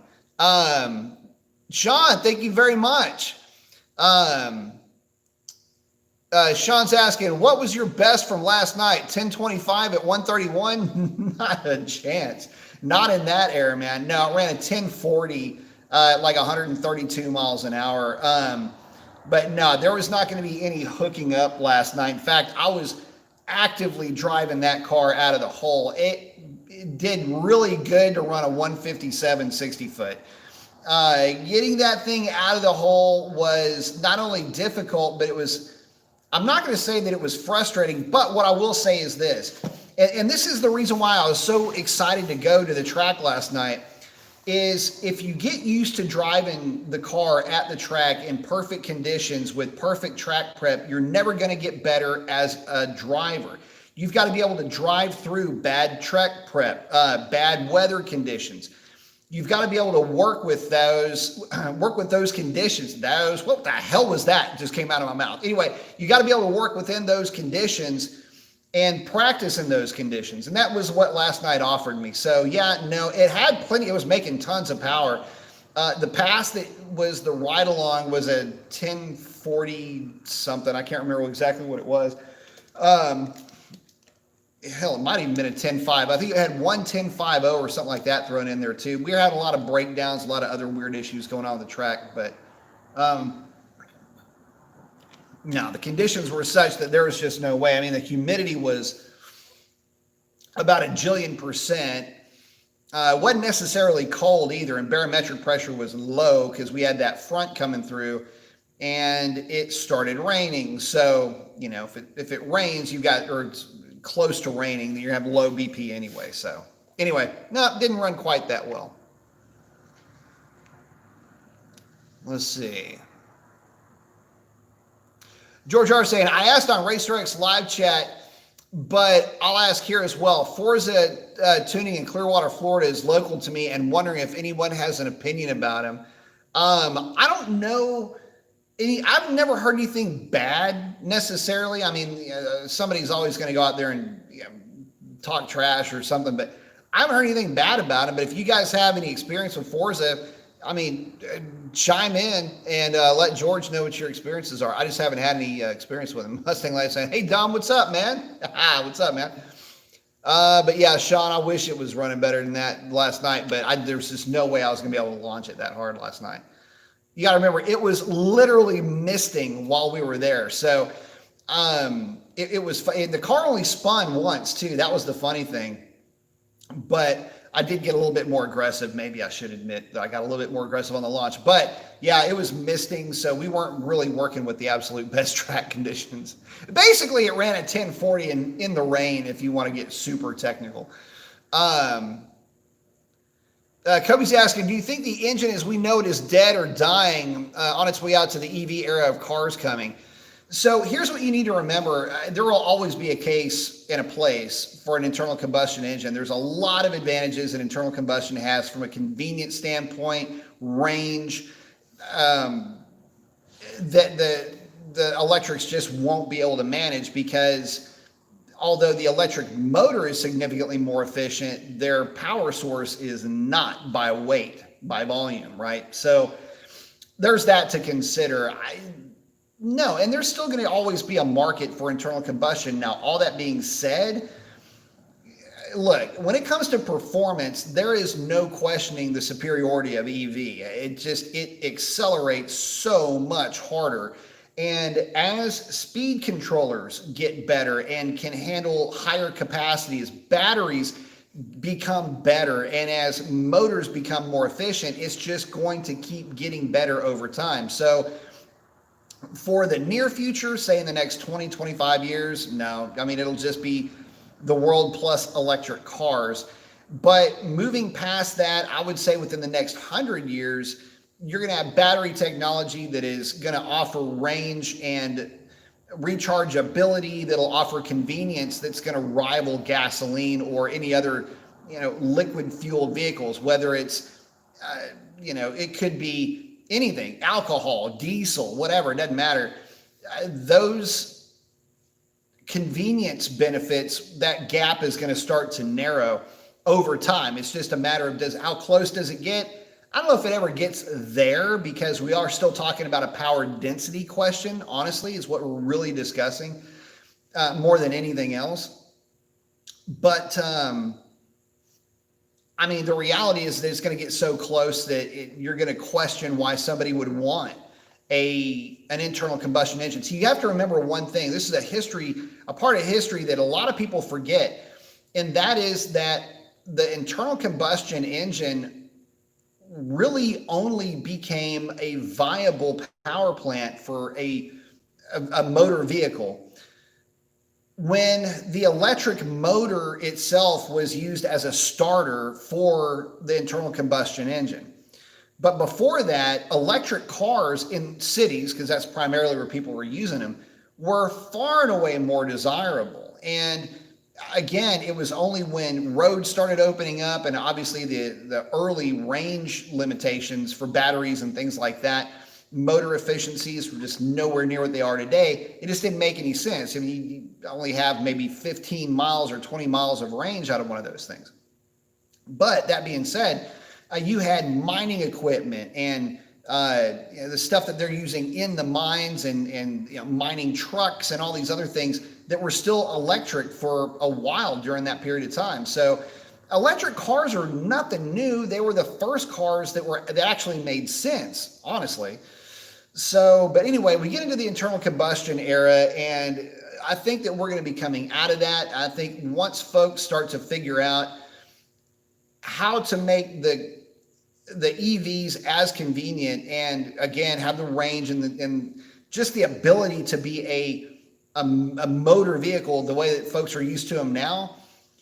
Sean, thank you very much. Sean's asking, what was your best from last night? 1025 at 131? Not a chance. Not in that era, man. No, I ran a 1040 like 132 miles an hour. But no, there was not going to be any hooking up last night. In fact, I was actively driving that car out of the hole. It did really good to run a 157 60 foot. Getting that thing out of the hole was not only difficult, but it was, I'm not going to say that it was frustrating, but what I will say is this, and this is the reason why I was so excited to go to the track last night, is if you get used to driving the car at the track in perfect conditions with perfect track prep, you're never going to get better as a driver. You've got to be able to drive through bad track prep, bad weather conditions. You've got to be able to work with those conditions. What the hell was that? It just came out of my mouth. Anyway, you got to be able to work within those conditions and practice in those conditions. And that was what last night offered me. So yeah, no, it had plenty. It was making tons of power. The pass that was the ride along was a 1040 something. I can't remember exactly what it was. Hell, it might even been a 10.5. I think it had one 10.50 or something like that thrown in there too. We were having a lot of breakdowns, a lot of other weird issues going on the track, but no, the conditions were such that there was just no way. I mean, the humidity was about 1,000,000,000%. It wasn't necessarily cold either, and barometric pressure was low because we had that front coming through, and it started raining. So, you know, if it rains, you got, or it's close to raining, then you have low BP anyway. So anyway, no, it didn't run quite that well. Let's see. George R. saying, I asked on RacerX live chat, but I'll ask here as well. Forza Tuning in Clearwater, Florida is local to me, and wondering if anyone has an opinion about him. I don't know I've never heard anything bad necessarily. I mean, somebody's always going to go out there and talk trash or something, but I haven't heard anything bad about him. But if you guys have any experience with Forza, I mean, chime in and let George know what your experiences are. I just haven't had any experience with him. Mustang Life saying, hey, Dom, what's up, man? What's up, man? But yeah, Sean, I wish it was running better than that last night, but there's just no way I was going to be able to launch it that hard last night. You got to remember, it was literally misting while we were there. So it was, the car only spun once too. That was the funny thing. But I did get a little bit more aggressive. Maybe I should admit that I got a little bit more aggressive on the launch. But yeah, it was misting, so we weren't really working with the absolute best track conditions. Basically, it ran at 1040 in the rain, if you want to get super technical. Kobe's asking, do you think the engine as we know it is dead or dying on its way out to the EV era of cars coming? So here's what you need to remember. There will always be a case and a place for an internal combustion engine. There's a lot of advantages that internal combustion has from a convenience standpoint, range, the the electrics just won't be able to manage, because although the electric motor is significantly more efficient, their power source is not by weight, by volume, right? So there's that to consider. No, and there's still going to always be a market for internal combustion. Now, all that being said, look, when it comes to performance, there is no questioning the superiority of EV. It accelerates so much harder. And as speed controllers get better and can handle higher capacities, batteries become better, and as motors become more efficient, it's just going to keep getting better over time. So for the near future, say in the next 20, 25 years, no, I mean, it'll just be the world plus electric cars. But moving past that, I would say within the next 100 years, you're going to have battery technology that is going to offer range and rechargeability, that'll offer convenience, that's going to rival gasoline or any other, liquid fueled vehicles, whether it's, it could be anything, alcohol, diesel, whatever, it doesn't matter. Those convenience benefits, that gap is going to start to narrow over time. It's just a matter of how close does it get? I don't know if it ever gets there, because we are still talking about a power density question, honestly, is what we're really discussing more than anything else. But, the reality is that it's going to get so close that you're going to question why somebody would want an internal combustion engine. So you have to remember one thing. This is a part of history that a lot of people forget, and that is that the internal combustion engine really only became a viable power plant for a motor vehicle when the electric motor itself was used as a starter for the internal combustion engine. But before that, electric cars in cities, because that's primarily where people were using them, were far and away more desirable. And again, it was only when roads started opening up, and obviously the early range limitations for batteries and things like that, motor efficiencies were just nowhere near what they are today. It just didn't make any sense. You only have maybe 15 miles or 20 miles of range out of one of those things. But that being said, you had mining equipment and the stuff that they're using in the mines and mining trucks and all these other things that were still electric for a while during that period of time. So electric cars are nothing new. They were the first cars that actually made sense, honestly. So, but anyway, we get into the internal combustion era, and I think that we're going to be coming out of that. I think once folks start to figure out how to make the EVs as convenient, and again, have the range and just the ability to be a motor vehicle the way that folks are used to them now.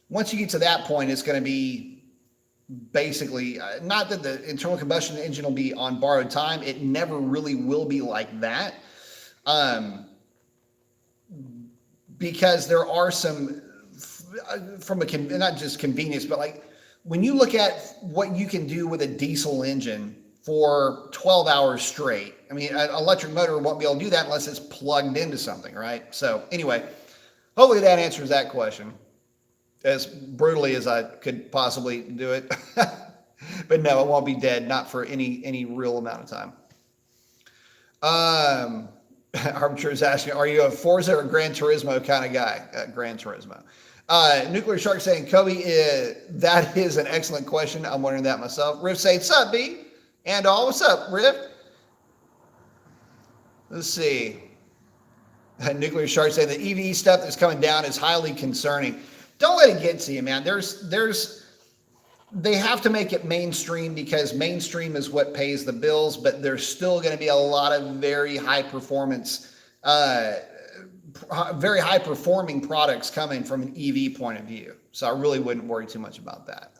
Once you get to that point, it's going to be basically not that the internal combustion engine will be on borrowed time. It never really will be like that, because there are some from not just convenience, but like when you look at what you can do with a diesel engine for 12 hours straight. I mean, an electric motor won't be able to do that unless it's plugged into something, right? So anyway, hopefully that answers that question as brutally as I could possibly do it. But no, it won't be dead, not for any real amount of time. Arbitrator is asking, are you a Forza or Gran Turismo kind of guy? Gran Turismo. Nuclear Shark saying, Kobe, that is an excellent question. I'm wondering that myself. Riff saying, what's up, B? And all, what's up, Riff? Let's see. Nuclear Shark saying the EV stuff that's coming down is highly concerning. Don't let it get to you, man. They have to make it mainstream because mainstream is what pays the bills, but there's still going to be a lot of very high performance, very high performing products coming from an EV point of view. So I really wouldn't worry too much about that.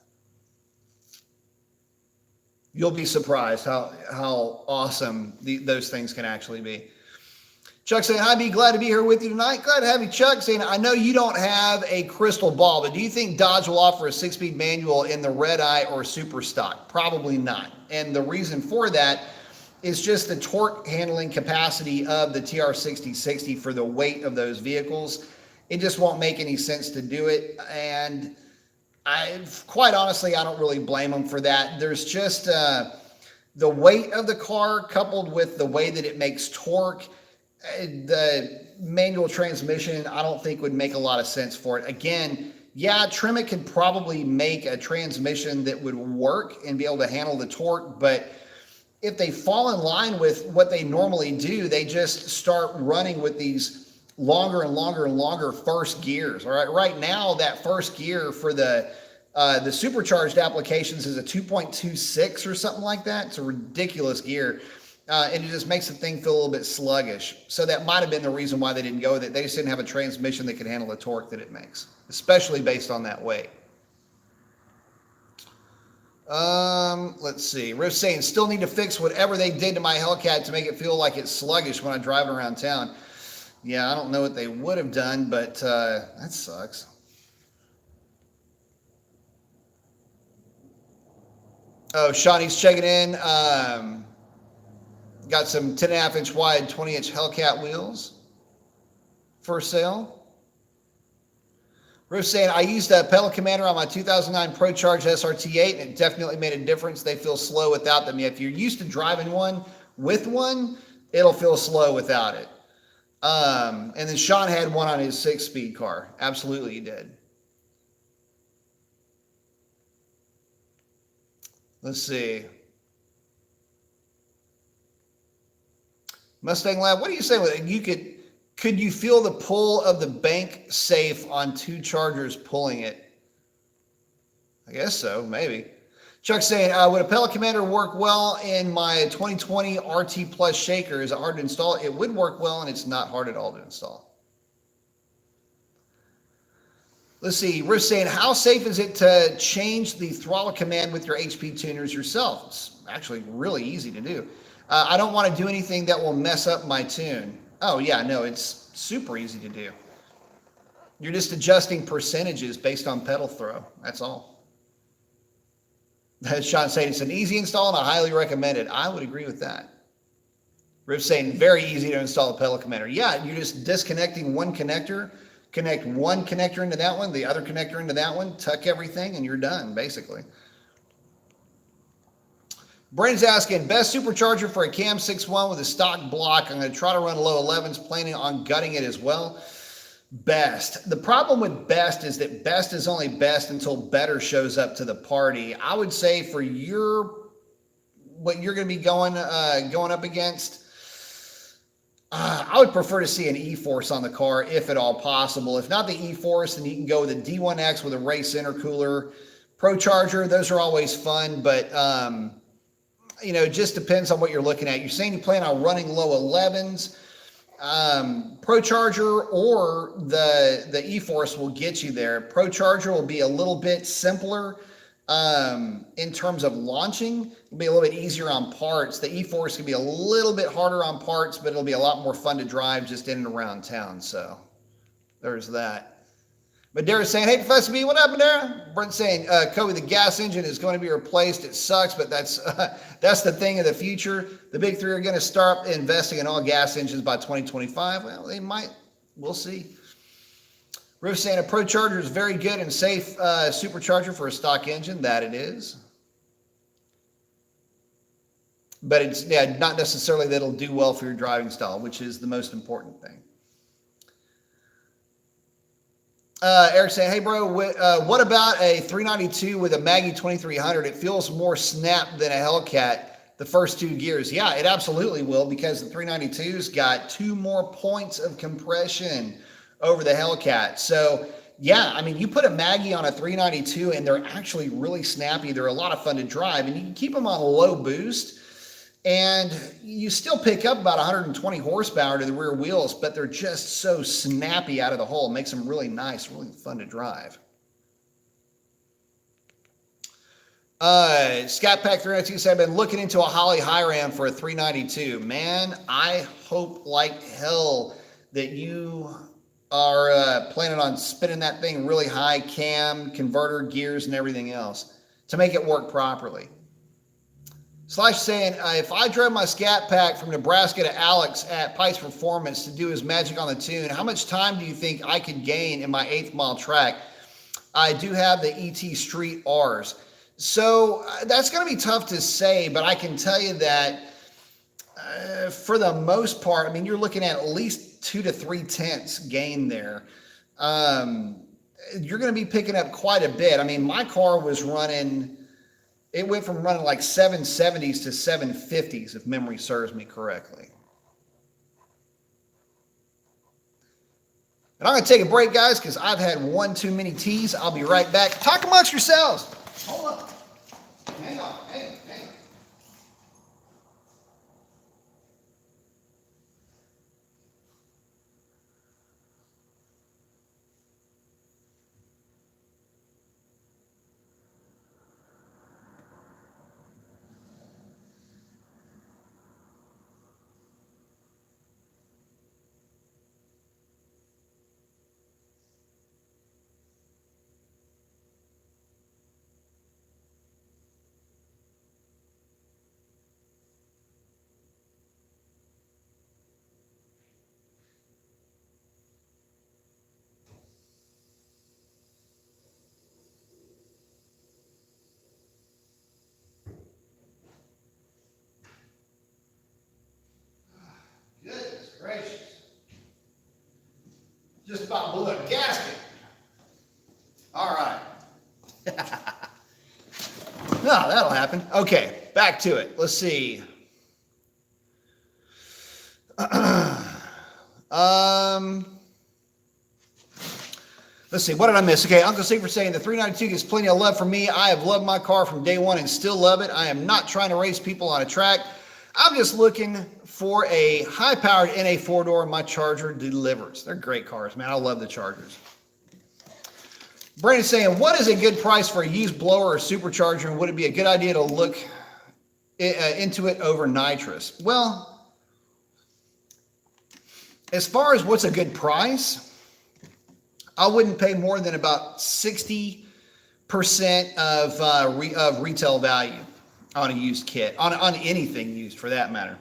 You'll be surprised how awesome those things can actually be. Chuck saying, hi, B, glad to be here with you tonight. Glad to have you, Chuck. Saying, I know you don't have a crystal ball, but do you think Dodge will offer a 6-speed manual in the Red Eye or Super Stock? Probably not. And the reason for that is just the torque handling capacity of the TR6060 for the weight of those vehicles. It just won't make any sense to do it. And quite honestly, I don't really blame them for that. There's just the weight of the car coupled with the way that it makes torque. The manual transmission, I don't think would make a lot of sense for it. Again, yeah, Tremec could probably make a transmission that would work and be able to handle the torque, but if they fall in line with what they normally do, they just start running with these longer and longer and longer first gears. All right, right now that first gear for the supercharged applications is a 2.26 or something like that. It's a ridiculous gear. And it just makes the thing feel a little bit sluggish. So that might have been the reason why they didn't go with it. They just didn't have a transmission that could handle the torque that it makes, especially based on that weight. Let's see. Riff's saying, still need to fix whatever they did to my Hellcat to make it feel like it's sluggish when I drive around town. Yeah, I don't know what they would have done, but that sucks. Oh, Shawnee's checking in. Got some 10.5 inch wide, 20 inch Hellcat wheels for sale. Riff's saying, I used a pedal commander on my 2009 ProCharge SRT8 and it definitely made a difference. They feel slow without them. If you're used to driving one with one, it'll feel slow without it. And then Sean had one on his 6-speed car. Absolutely, he did. Let's see. Mustang Lab, what do you say with it? Could you feel the pull of the bank safe on 2 Chargers pulling it? I guess so, maybe. Chuck's saying, would a pedal commander work well in my 2020 RT Plus shaker? Is it hard to install? It would work well, and it's not hard at all to install. Let's see. We're saying, how safe is it to change the throttle command with your HP tuners yourself? It's actually really easy to do. I don't want to do anything that will mess up my tune. Oh, yeah, no, it's super easy to do. You're just adjusting percentages based on pedal throw. That's all. As Sean saying, it's an easy install and I highly recommend it. I would agree with that. Riff saying, very easy to install a pedal commander. Yeah, you're just disconnecting one connector, connect one connector into that one, the other connector into that one, tuck everything, and you're done, basically. Brandon's asking, best supercharger for a Cam 6.1 with a stock block. I'm going to try to run low 11s, planning on gutting it as well. Best. The problem with best is that best is only best until better shows up to the party. I would say for what you're going to be going up against, I would prefer to see an E-Force on the car if at all possible. If not the E-Force, then you can go with a D1X with a race intercooler. ProCharger, those are always fun, but you know, it just depends on what you're looking at. You're saying you plan on running low 11s. ProCharger or the E-Force will get you there. ProCharger will be a little bit simpler in terms of launching. It'll be a little bit easier on parts. The E-Force can be a little bit harder on parts, but it'll be a lot more fun to drive just in and around town. So there's that. But Dara's saying, hey, Professor B, what happened, Dara? Brent's saying, Kobe, the gas engine is going to be replaced. It sucks, but that's the thing of the future. The big three are going to start investing in all gas engines by 2025. Well, they might. We'll see. Riff saying, a ProCharger is very good and safe supercharger for a stock engine. That it is. But it's not necessarily that it'll do well for your driving style, which is the most important thing. Eric saying, hey, bro, what about a 392 with a Maggie 2300? It feels more snap than a Hellcat the first 2 gears. Yeah, it absolutely will, because the 392's got 2 more points of compression over the Hellcat. So, yeah, I mean, you put a Maggie on a 392 and they're actually really snappy. They're a lot of fun to drive, and you can keep them on a low boost. And you still pick up about 120 horsepower to the rear wheels, but they're just so snappy out of the hole. It makes them really nice, really fun to drive. Scat Pack 392 said, I've been looking into a Holley Hiram for a 392. Man, I hope like hell that you are planning on spinning that thing really high, cam, converter, gears, and everything else to make it work properly. Slash saying, if I drove my Scat Pack from Nebraska to Alex at Pikes Performance to do his magic on the tune, how much time do you think I could gain in my 8th mile track? I do have the ET Street R's. So that's going to be tough to say, but I can tell you that for the most part, I mean, you're looking at least 2 to 3 tenths gain there. You're going to be picking up quite a bit. I mean, my car was running, it went from running like 770s to 750s, if memory serves me correctly. And I'm going to take a break, guys, because I've had one too many teas. I'll be right back. Talk amongst yourselves. Hold on. Hang on. Hang on. Goodness gracious. Just about blew a gasket. All right. No, that'll happen. Okay, back to it. Let's see. Let's see, what did I miss? Okay, Uncle Steve for saying the 392 gets plenty of love from me. I have loved my car from day one and still love it. I am not trying to race people on a track. I'm just looking for a high-powered NA 4-door. My Charger delivers. They're great cars, man. I love the Chargers. Brandon's saying, what is a good price for a used blower or supercharger, and would it be a good idea to look into it over nitrous? Well, as far as what's a good price, I wouldn't pay more than about 60% of retail value on a used kit, on anything used for that matter.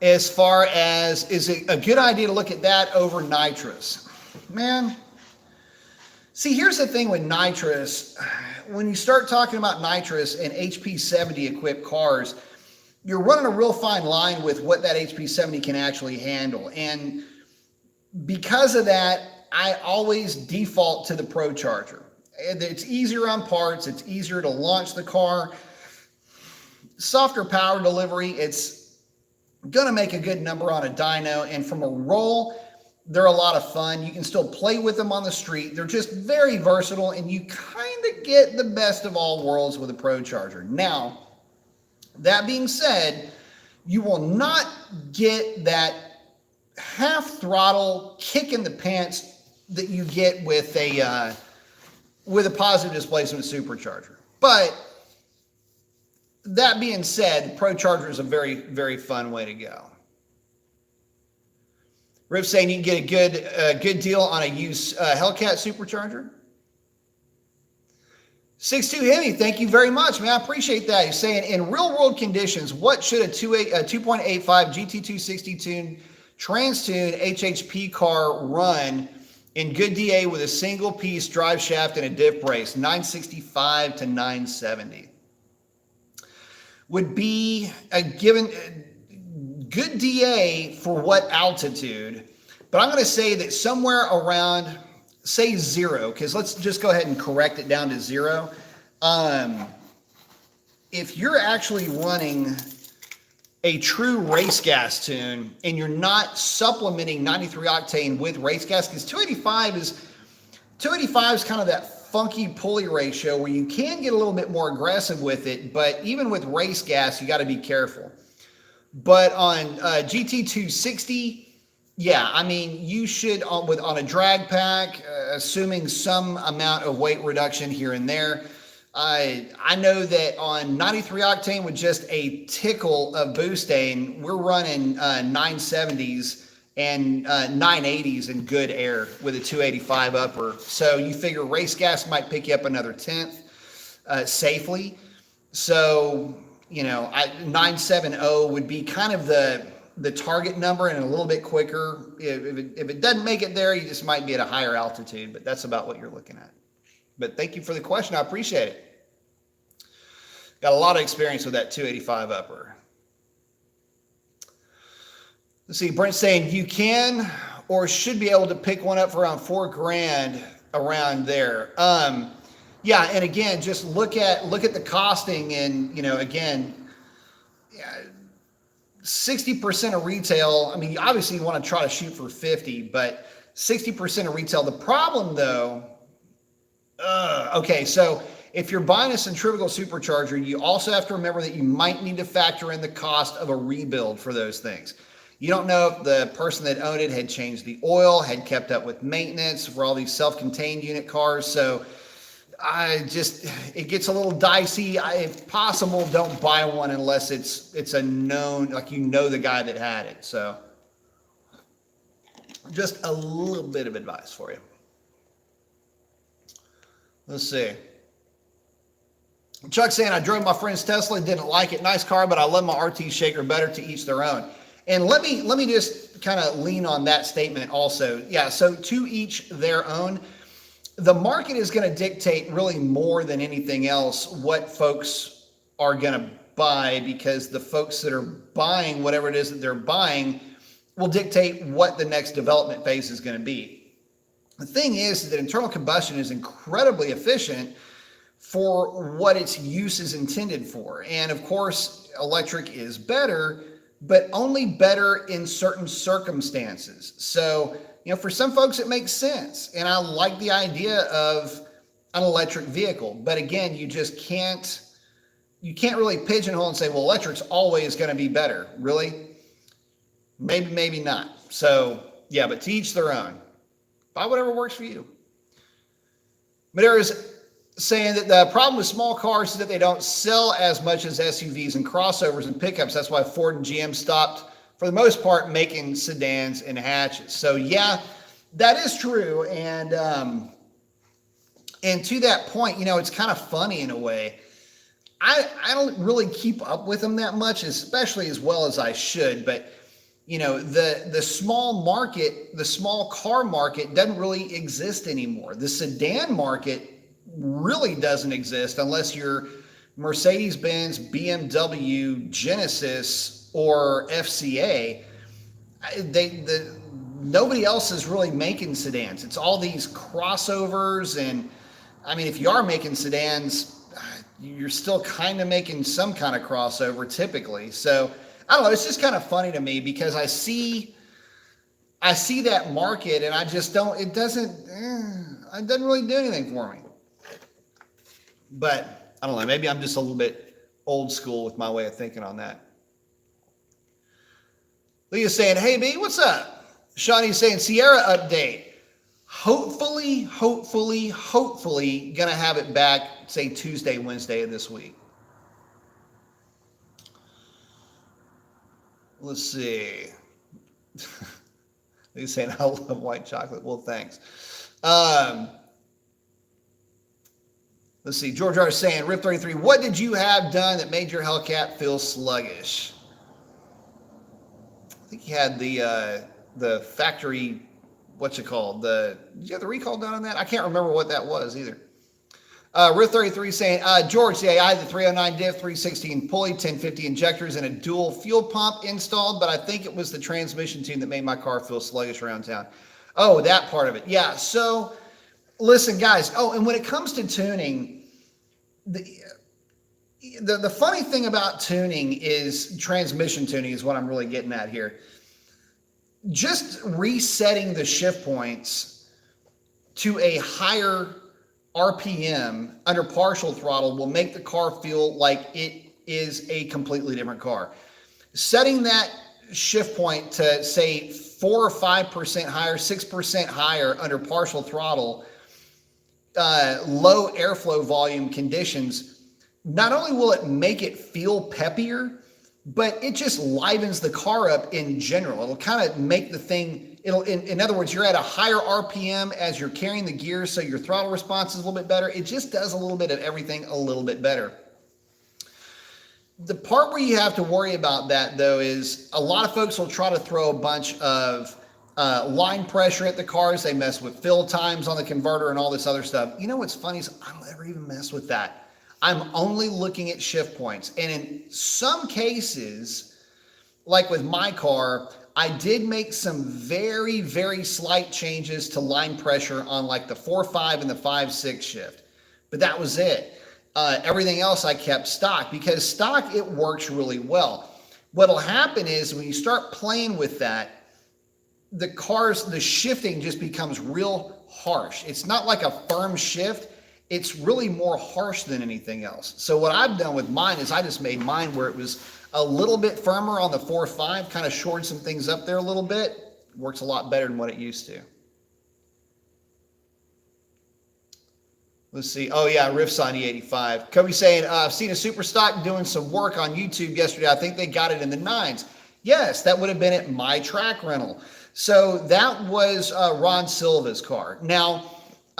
As far as, is it a good idea to look at that over nitrous? Man, see, here's the thing with nitrous. When you start talking about nitrous and HP70 equipped cars, you're running a real fine line with what that HP70 can actually handle. And because of that, I always default to the ProCharger. It's easier on parts. It's easier to launch the car. Softer power delivery. It's going to make a good number on a dyno. And from a roll, they're a lot of fun. You can still play with them on the street. They're just very versatile, and you kind of get the best of all worlds with a ProCharger. Now, that being said, you will not get that half throttle kick in the pants that you get with a positive displacement supercharger. But that being said, ProCharger is a very, very fun way to go. Rip saying you can get a good deal on a used Hellcat supercharger. 6'2" Hemi, thank you very much, man. I appreciate that. He's saying, in real world conditions, what should a 2.85 GT260 tune trans-tune HHP car run in good DA with a single piece drive shaft and a diff brace? 965 to 970 would be a given good DA for what altitude, but I'm going to say that somewhere around, say 0, because let's just go ahead and correct it down to 0. If you're actually running a true race gas tune and you're not supplementing 93 octane with race gas, because 285 is kind of that funky pulley ratio where you can get a little bit more aggressive with it, but even with race gas, you got to be careful. But on GT260, yeah, I mean, you should, on a drag pack, assuming some amount of weight reduction here and there. I know that on 93 octane with just a tickle of boosting, we're running 970s and 980s in good air with a 285 upper. So you figure race gas might pick you up another tenth safely. So, 970 would be kind of the target number and a little bit quicker. If it doesn't make it there, you just might be at a higher altitude, but that's about what you're looking at. But thank you for the question. I appreciate it. Got a lot of experience with that 285 upper. Let's see, Brent's saying you can or should be able to pick one up for around $4,000 around there. Yeah, and again, just look at the costing, and again, 60% of retail. I mean, obviously you want to try to shoot for 50, but 60% of retail. The problem though, okay, so if you're buying a centrifugal supercharger, you also have to remember that you might need to factor in the cost of a rebuild for those things. You don't know if the person that owned it had changed the oil, had kept up with maintenance for all these self-contained unit cars. So it gets a little dicey. If possible, don't buy one unless it's a known, like the guy that had it. So just a little bit of advice for you. Let's see. Chuck saying, I drove my friend's Tesla, didn't like it. Nice car, but I love my RT Shaker better, to each their own. And let me just kind of lean on that statement also. Yeah, so to each their own. The market is going to dictate really more than anything else what folks are going to buy, because the folks that are buying whatever it is that they're buying will dictate what the next development phase is going to be. The thing is that internal combustion is incredibly efficient for what its use is intended for. And of course, electric is better, but only better in certain circumstances. So, for some folks, it makes sense. And I like the idea of an electric vehicle. But again, you can't really pigeonhole and say, well, electric's always going to be better. Really? Maybe, maybe not. So, yeah, but to each their own. Buy whatever works for you. Madera's saying that the problem with small cars is that they don't sell as much as SUVs and crossovers and pickups. That's why Ford and GM stopped, for the most part, making sedans and hatches. So yeah, that is true. And to that point, it's kind of funny in a way. I don't really keep up with them that much, especially as well as I should. But the small market, the small car market doesn't really exist anymore. The sedan market really doesn't exist unless you're Mercedes-Benz, BMW, Genesis, or FCA. Nobody else is really making sedans. It's all these crossovers, and I mean, if you are making sedans, you're still kind of making some kind of crossover typically. So I don't know. It's just kind of funny to me because I see that market, and I just don't. It doesn't really do anything for me. But I don't know. Maybe I'm just a little bit old school with my way of thinking on that. Leah's saying, hey, B, what's up? Shawnee's saying, Sierra update. Hopefully going to have it back, say, Tuesday, Wednesday of this week. Let's see. Leah's saying, I love white chocolate. Well, thanks. Let's see. George R. is saying, Rip 33, what did you have done that made your Hellcat feel sluggish? I think he had the factory, what's it called? Did you have the recall done on that? I can't remember what that was either. Riff 33 saying, George, yeah, I had the 309 diff, 316 pulley, 1050 injectors, and a dual fuel pump installed, but I think it was the transmission tune that made my car feel sluggish around town. Oh, that part of it. Yeah, so listen, guys. Oh, and when it comes to tuning, the funny thing about tuning is transmission tuning is what I'm really getting at here. Just resetting the shift points to a higher RPM under partial throttle will make the car feel like it is a completely different car. Setting that shift point to say 4 or 5% higher, 6% higher under partial throttle, low airflow volume conditions, not only will it make it feel peppier, but it just livens the car up in general. It'll kind of make the thing, in other words, you're at a higher RPM as you're carrying the gears, so your throttle response is a little bit better. It just does a little bit of everything a little bit better. The part where you have to worry about that, though, is a lot of folks will try to throw a bunch of line pressure at the cars. They mess with fill times on the converter and all this other stuff. You know what's funny is I don't ever even mess with that. I'm only looking at shift points. And in some cases, like with my car, I did make some very, very slight changes to line pressure on like the 4.5 and the 5.6 shift. But that was it. Everything else I kept stock, because stock, it works really well. What'll happen is when you start playing with that, the shifting just becomes real harsh. It's not like a firm shift. It's really more harsh than anything else. So what I've done with mine is I just made mine where it was a little bit firmer on the 4.5, kind of shored some things up there a little bit. Works a lot better than what it used to. Let's see. Oh, yeah, Riffs on E85. Kobe saying, I've seen a super stock doing some work on YouTube yesterday. I think they got it in the 9s. Yes, that would have been at My Track Rental. So that was Ron Silva's car. Now,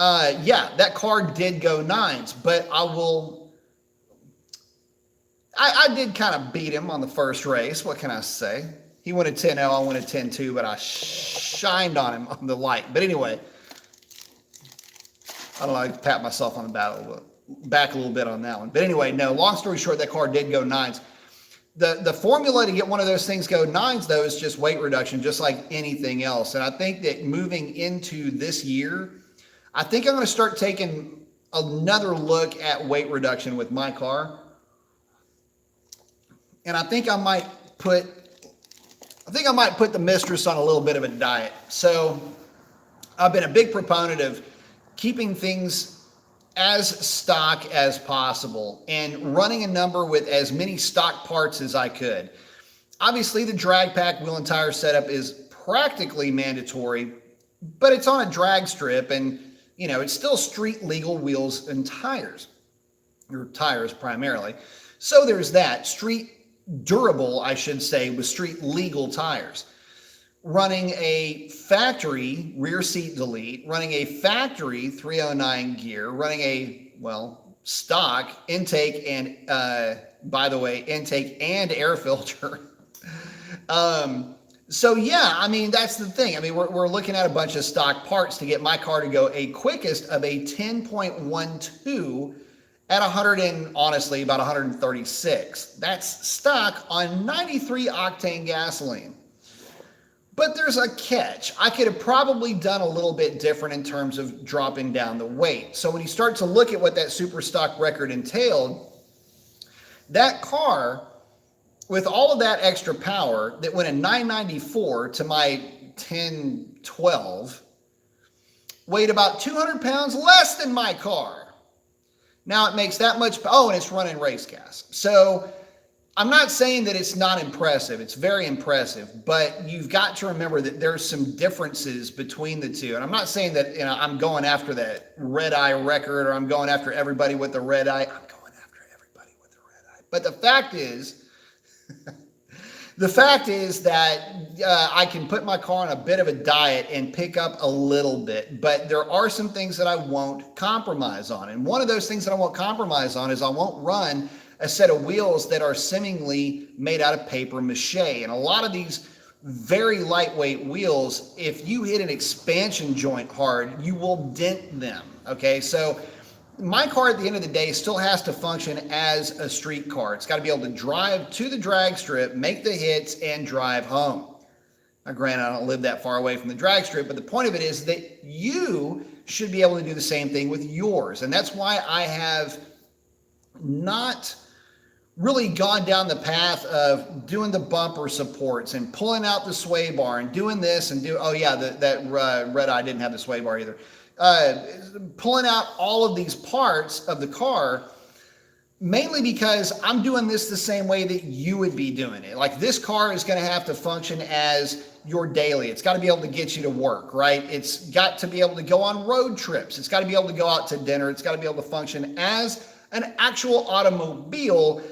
yeah, that car did go 9s, but I did kind of beat him on the first race. What can I say? He went a 10-0, I went a 10-2, but I shined on him on the light. But anyway, I don't know, I pat myself on the back a little bit on that one. But anyway, no, long story short, that car did go 9s. The formula to get one of those things go 9s, though, is just weight reduction, just like anything else. And I think that moving into this year, I think I'm going to start taking another look at weight reduction with my car. And I think I might put the mistress on a little bit of a diet. So I've been a big proponent of keeping things as stock as possible and running a number with as many stock parts as I could. Obviously, the drag pack wheel and tire setup is practically mandatory, but it's on a drag strip and, you know, it's still street legal wheels and tires, or tires primarily. So there's that. Street durable, I should say, with street legal tires. Running a factory rear seat delete, running a factory 309 gear, running a, well, stock intake and, by the way, intake and air filter. So yeah, I mean, that's the thing. I mean, we're looking at a bunch of stock parts to get my car to go a quickest of a 10.12 at 100 and honestly about 136. That's stock on 93 octane gasoline. But there's a catch. I could have probably done a little bit different in terms of dropping down the weight. So when you start to look at what that super stock record entailed, that car, with all of that extra power that went a 994 to my 1012, weighed about 200 pounds less than my car. Now it makes that much, oh, and it's running race gas. So I'm not saying that it's not impressive. It's very impressive, but you've got to remember that there's some differences between the two. And I'm not saying that, you know, I'm going after that red eye record or I'm going after everybody with the red eye. I'm going after everybody with the red eye. But the fact is, that I can put my car on a bit of a diet and pick up a little bit, but there are some things that I won't compromise on. And one of those things that I won't compromise on is I won't run a set of wheels that are seemingly made out of paper mache. And a lot of these very lightweight wheels, if you hit an expansion joint hard, you will dent them. Okay, so my car at the end of the day still has to function as a street car. It's got to be able to drive to the drag strip, make the hits, and drive home. Now, granted, I don't live that far away from the drag strip, but the point of it is that you should be able to do the same thing with yours. And that's why I have not really gone down the path of doing the bumper supports and pulling out the sway bar and doing this and oh yeah, that red eye didn't have the sway bar either. Pulling out all of these parts of the car, mainly because I'm doing this the same way that you would be doing it. Like, this car is going to have to function as your daily. It's got to be able to get you to work, right? It's got to be able to go on road trips. It's got to be able to go out to dinner. It's got to be able to function as an actual automobile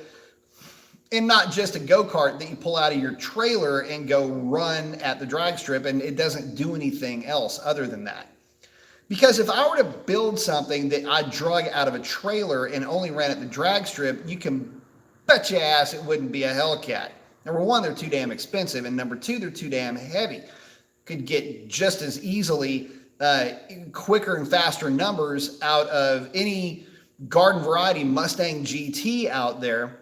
and not just a go-kart that you pull out of your trailer and go run at the drag strip and it doesn't do anything else other than that. Because if I were to build something that I drug out of a trailer and only ran at the drag strip, you can bet your ass it wouldn't be a Hellcat. Number one, they're too damn expensive, and number two, they're too damn heavy. Could get just as easily quicker and faster numbers out of any garden variety Mustang GT out there.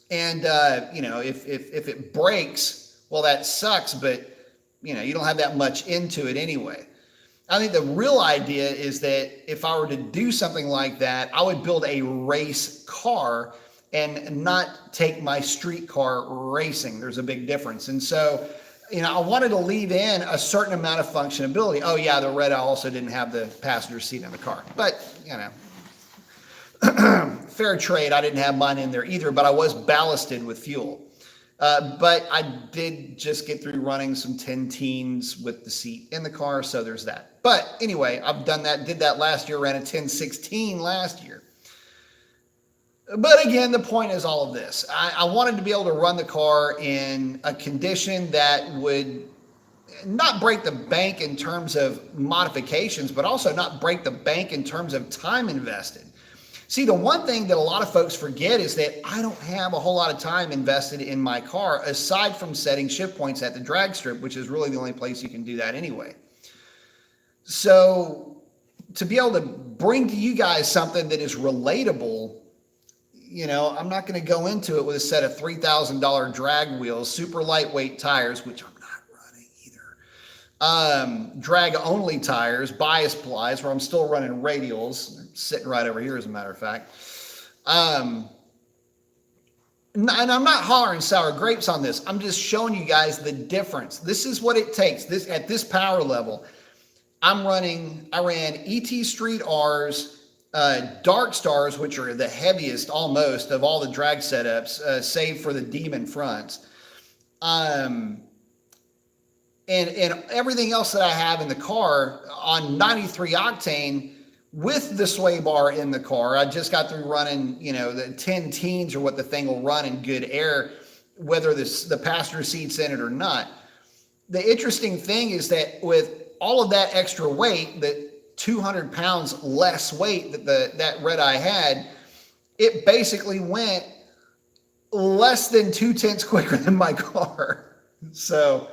And if it breaks, well, that sucks, but you don't have that much into it anyway. I think the real idea is that if I were to do something like that, I would build a race car and not take my street car racing. There's a big difference. And so, I wanted to leave in a certain amount of functionality. Oh yeah, the Red Eye also didn't have the passenger seat in the car, but fair trade. I didn't have mine in there either, but I was ballasted with fuel. But I did just get through running some 10 teens with the seat in the car, so there's that. But anyway, I've done that, did that last year, ran a 1016 last year. But again, the point is all of this. I wanted to be able to run the car in a condition that would not break the bank in terms of modifications, but also not break the bank in terms of time invested. See, the one thing that a lot of folks forget is that I don't have a whole lot of time invested in my car aside from setting shift points at the drag strip, which is really the only place you can do that anyway. So to be able to bring to you guys something that is relatable, I'm not going to go into it with a set of $3,000 drag wheels, super lightweight tires, which I'm not running either. Drag only tires, bias plies, where I'm still running radials, sitting right over here as a matter of fact. And I'm not hollering sour grapes on this. I'm just showing you guys the difference. This is what it takes. At this power level, I ran ET Street R's, Dark Stars, which are the heaviest almost of all the drag setups, save for the Demon fronts. And everything else that I have in the car on 93 octane with the sway bar in the car. I just got through running, the 10 teens or what the thing will run in good air, whether the passenger seat's in it or not. The interesting thing is that with all of that extra weight, that 200 pounds less weight that Red Eye had, it basically went less than 2/10 quicker than my car. So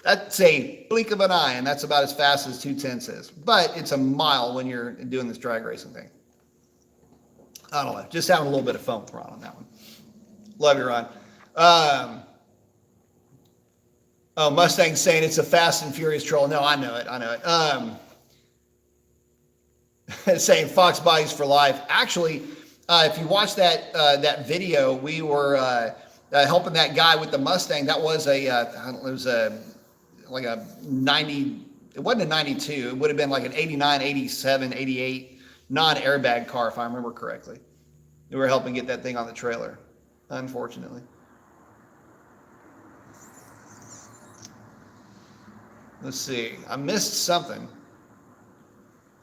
that's a blink of an eye, and that's about as fast as 2/10 is. But it's a mile when you're doing this drag racing thing. I don't know. Just having a little bit of fun with Ron on that one. Love you, Ron. Oh, Mustang's saying it's a Fast and Furious troll. No, I know it. Saying Fox bodies for life. Actually, if you watch that video, we were helping that guy with the Mustang. That was like a 90. It wasn't a 92. It would have been like an 89, 87, 88 non-airbag car, if I remember correctly. We were helping get that thing on the trailer, unfortunately. Let's see. I missed something.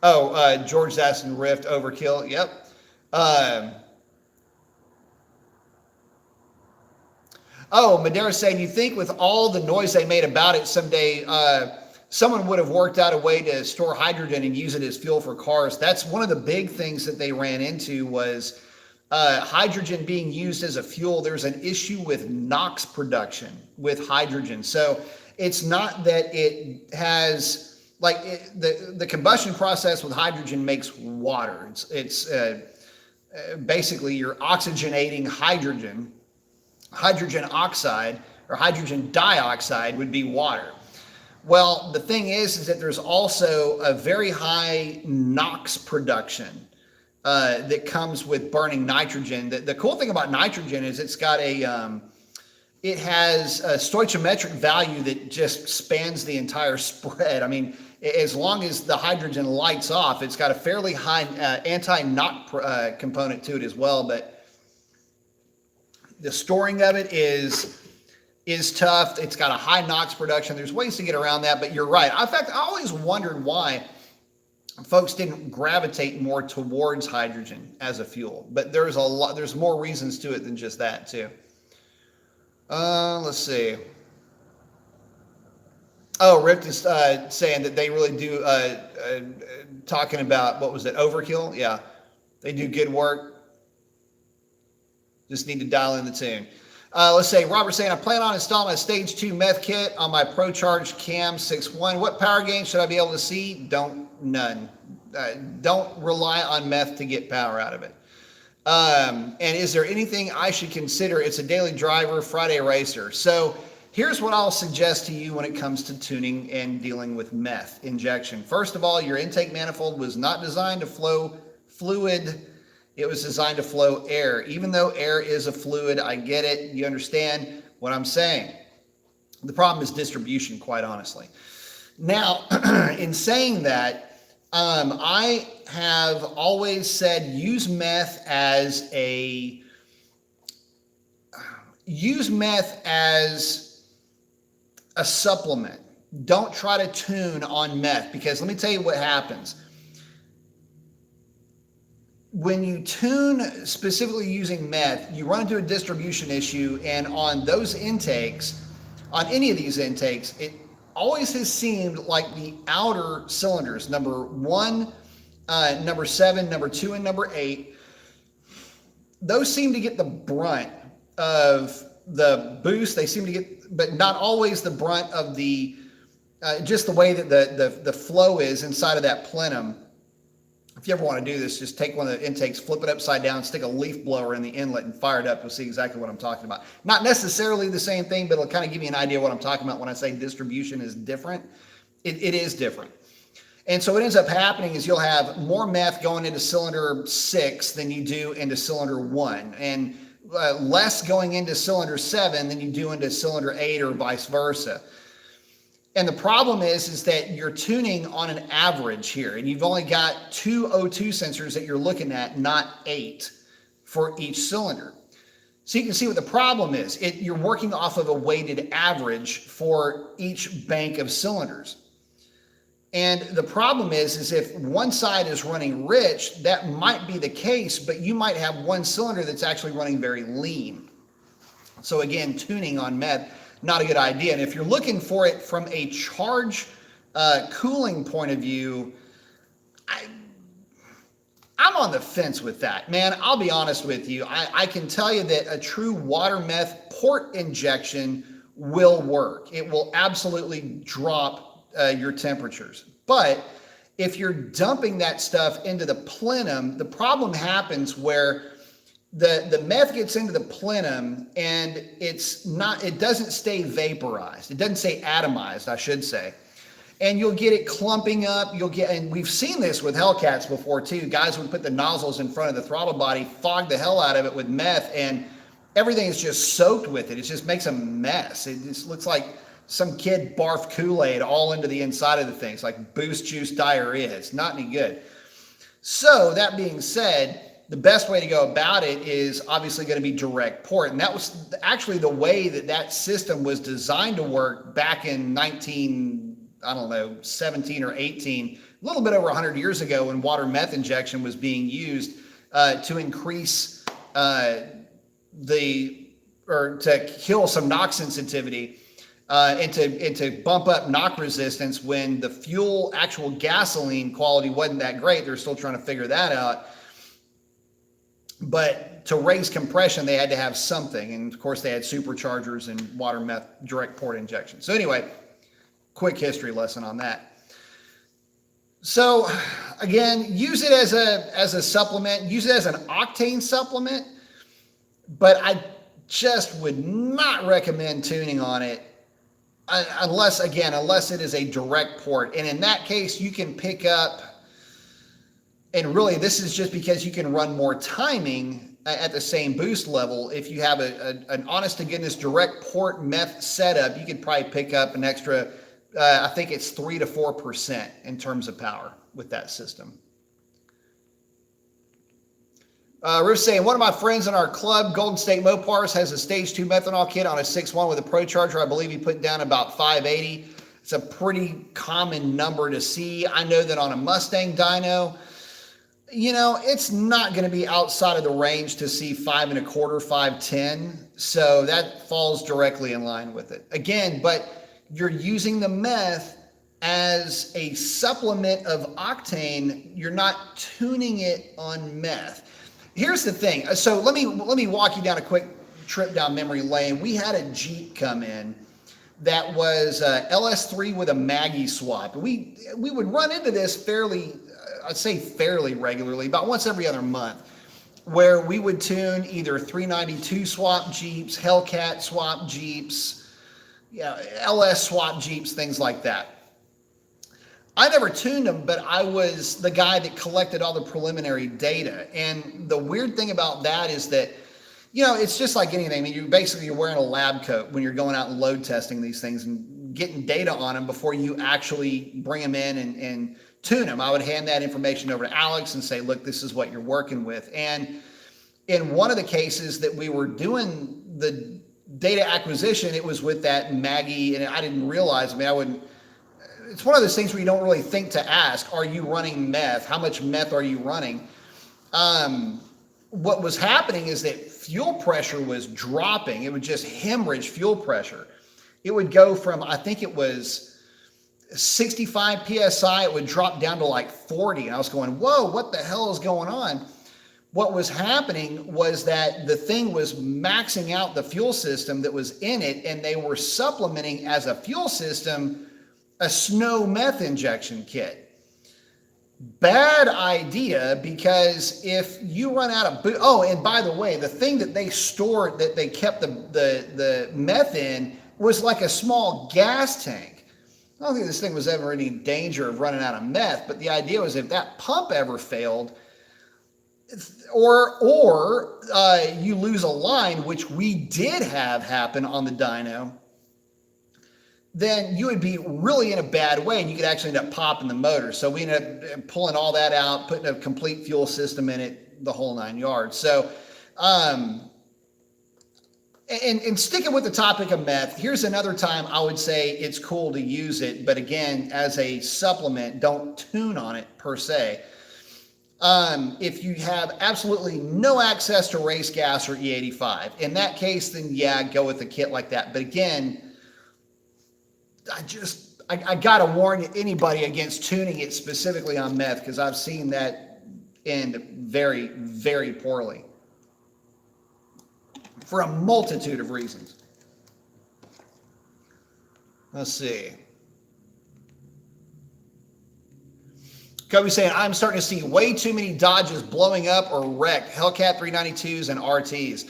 Oh, George Zasson Rift overkill. Yep. Madera's saying, you think with all the noise they made about it someday, someone would have worked out a way to store hydrogen and use it as fuel for cars. That's one of the big things that they ran into was hydrogen being used as a fuel. There's an issue with NOx production with hydrogen. So it's not that it has, the combustion process with hydrogen makes water. It's basically you're oxygenating hydrogen. Hydrogen oxide or hydrogen dioxide would be water. Well, the thing is that there's also a very high NOx production that comes with burning nitrogen. The cool thing about nitrogen is it's got it has a stoichiometric value that just spans the entire spread. I mean, as long as the hydrogen lights off, it's got a fairly high anti-knock component to it as well. But the storing of it is tough. It's got a high NOx production. There's ways to get around that, but you're right. In fact, I always wondered why folks didn't gravitate more towards hydrogen as a fuel. But there's more reasons to it than just that too. Let's see. Oh, Rift is saying that they really do, talking about, what was it, overkill? Yeah, they do good work. Just need to dial in the tune. Let's say Robert saying, I plan on installing a stage 2 meth kit on my ProCharge Cam 6.1. What power gain should I be able to see? None. Don't rely on meth to get power out of it. And is there anything I should consider? It's a daily driver, Friday racer. So here's what I'll suggest to you when it comes to tuning and dealing with meth injection. First of all, your intake manifold was not designed to flow fluid. It was designed to flow air. Even though air is a fluid, I get it. You understand what I'm saying. The problem is distribution, quite honestly. Now, in saying that, I have always said use meth as a supplement. Don't try to tune on meth, because let me tell you what happens. When you tune specifically using meth, you run into a distribution issue, and on those intakes, on any of these intakes, it always has seemed like the outer cylinders, number 1, number 7, number 2, and number 8, those seem to get the brunt of the boost. They seem to get, but not always the brunt of the, just the way that the flow is inside of that plenum. If you ever want to do this, just take one of the intakes, flip it upside down, stick a leaf blower in the inlet and fire it up. You'll see exactly what I'm talking about. Not necessarily the same thing, but it'll kind of give you an idea of what I'm talking about when I say distribution is different. It is different. And so what ends up happening is you'll have more meth going into cylinder 6 than you do into cylinder 1, and less going into cylinder 7 than you do into cylinder 8, or vice versa. And the problem is that you're tuning on an average here, and you've only got 2 O2 sensors that you're looking at, not 8 for each cylinder. So you can see what the problem is. You're working off of a weighted average for each bank of cylinders. And the problem is if one side is running rich, that might be the case, but you might have one cylinder that's actually running very lean. So again, tuning on meth, not a good idea. And if you're looking for it from a charge cooling point of view, I'm on the fence with that, man. I'll be honest with you. I can tell you that a true water meth port injection will work. It will absolutely drop your temperatures. But if you're dumping that stuff into the plenum, the problem happens where the meth gets into the plenum and it doesn't stay vaporized. It doesn't stay atomized, I should say. And you'll get it clumping up. And we've seen this with Hellcats before too. Guys would put the nozzles in front of the throttle body, fog the hell out of it with meth, and everything is just soaked with it. It just makes a mess. It just looks like some kid barfed Kool-Aid all into the inside of the thing. It's like boost juice diarrhea. It's not any good. So that being said, the best way to go about it is obviously going to be direct port. And that was actually the way that system was designed to work back in 17 or 18, a little bit over 100 years ago, when water meth injection was being used to increase to kill some knock sensitivity and to bump up knock resistance when the actual gasoline quality wasn't that great. They're still trying to figure that out. But to raise compression, they had to have something. And of course, they had superchargers and water meth direct port injection. So anyway, quick history lesson on that. So again, use it as a supplement, use it as an octane supplement, but I just would not recommend tuning on it unless it is a direct port. And in that case, you can pick up, and really this is just because you can run more timing at the same boost level. If you have an honest to goodness direct port meth setup, you could probably pick up an extra, I think it's 3 to 4% in terms of power with that system. Riff saying, one of my friends in our club, Golden State Mopars, has a stage 2 methanol kit on a 6.1 with a ProCharger. I believe he put down about 580. It's a pretty common number to see. I know that on a Mustang dyno, it's not going to be outside of the range to see 5.25, 510. So that falls directly in line with it. Again, but you're using the meth as a supplement of octane. You're not tuning it on meth. Here's the thing. So let me walk you down a quick trip down memory lane. We had a Jeep come in that was LS3 with a Maggie swap. We would run into this fairly, I'd say fairly regularly, about once every other month, where we would tune either 392 swap Jeeps, Hellcat swap Jeeps, LS swap Jeeps, things like that. I never tuned them, but I was the guy that collected all the preliminary data. And the weird thing about that is that, it's just like anything. I mean, you're wearing a lab coat when you're going out and load testing these things and getting data on them before you actually bring them in and tune them. I would hand that information over to Alex and say, look, this is what you're working with. And in one of the cases that we were doing the data acquisition, it was with that Maggie, and I didn't realize, it's one of those things where you don't really think to ask, are you running meth? How much meth are you running? What was happening is that fuel pressure was dropping. It would just hemorrhage fuel pressure. It would go from, I think it was 65 PSI, it would drop down to like 40. And I was going, whoa, what the hell is going on? What was happening was that the thing was maxing out the fuel system that was in it, and they were supplementing as a fuel system a snow meth injection kit. Bad idea, because if you run out of and by the way, the thing that they stored, that they kept the meth in, was like a small gas tank. I don't think this thing was ever in any danger of running out of meth, but the idea was if that pump ever failed, or you lose a line, which we did have happen on the dyno, then you would be really in a bad way, and you could actually end up popping the motor. So we ended up pulling all that out, putting a complete fuel system in it, the whole 9 yards. So, and sticking with the topic of meth, here's another time I would say it's cool to use it, but again, as a supplement, don't tune on it per se. If you have absolutely no access to race gas or E85, in that case, then yeah, go with a kit like that. But again, I gotta warn anybody against tuning it specifically on meth, because I've seen that end very, very poorly for a multitude of reasons. Let's see. Kobe's saying, I'm starting to see way too many Dodges blowing up or wrecked, Hellcat 392s and RTs.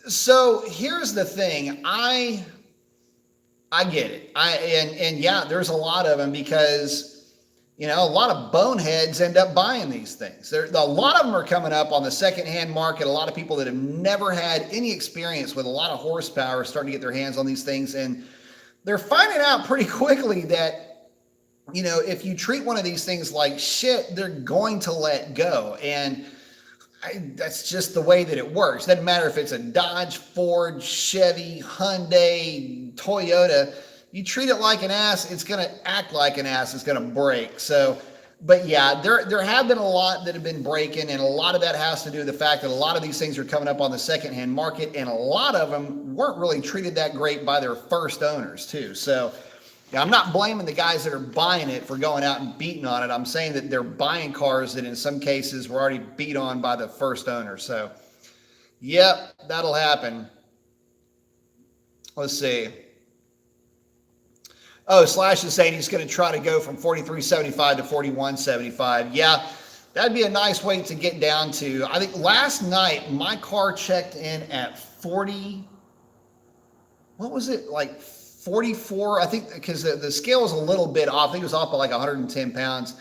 So here's the thing. I get it. And yeah, there's a lot of them, because, a lot of boneheads end up buying these things. A lot of them are coming up on the secondhand market. A lot of people that have never had any experience with a lot of horsepower are starting to get their hands on these things. And they're finding out pretty quickly that, if you treat one of these things like shit, they're going to let go. And that's just the way that it works. Doesn't matter if it's a Dodge, Ford, Chevy, Hyundai, Toyota. You treat it like an ass, it's going to act like an ass. It's going to break. So, but yeah, there have been a lot that have been breaking, and a lot of that has to do with the fact that a lot of these things are coming up on the secondhand market, and a lot of them weren't really treated that great by their first owners too. So, yeah, I'm not blaming the guys that are buying it for going out and beating on it. I'm saying that they're buying cars that in some cases were already beat on by the first owner. So, yep, that'll happen. Let's see. Oh, Slash is saying he's going to try to go from 43.75 to 41.75. Yeah, that'd be a nice weight to get down to. I think last night my car checked in at 40. What was it, like 44? I think, because the scale was a little bit off. I think it was off by like 110 pounds.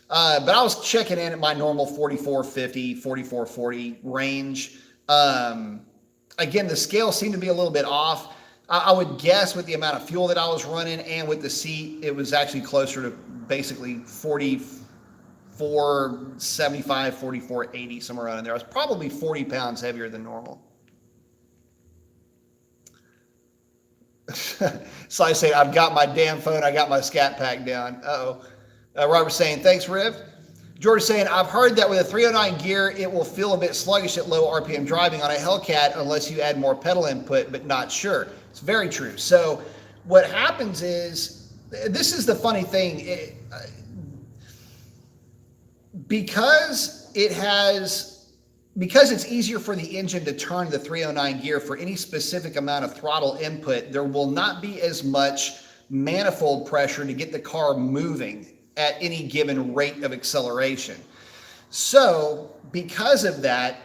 But I was checking in at my normal 44.50, 44.40 range. Again, the scale seemed to be a little bit off. I would guess with the amount of fuel that I was running and with the seat, it was actually closer to basically 44.75, 44.80, somewhere around in there. I was probably 40 pounds heavier than normal. So I say, I've got my damn phone, I got my scat pack down. Uh-oh. Robert's saying, thanks, Riv. George is saying, I've heard that with a 309 gear, it will feel a bit sluggish at low RPM driving on a Hellcat unless you add more pedal input, but not sure. It's very true. So what happens is, this is the funny thing. because it's easier for the engine to turn the 309 gear for any specific amount of throttle input, there will not be as much manifold pressure to get the car moving at any given rate of acceleration. So because of that,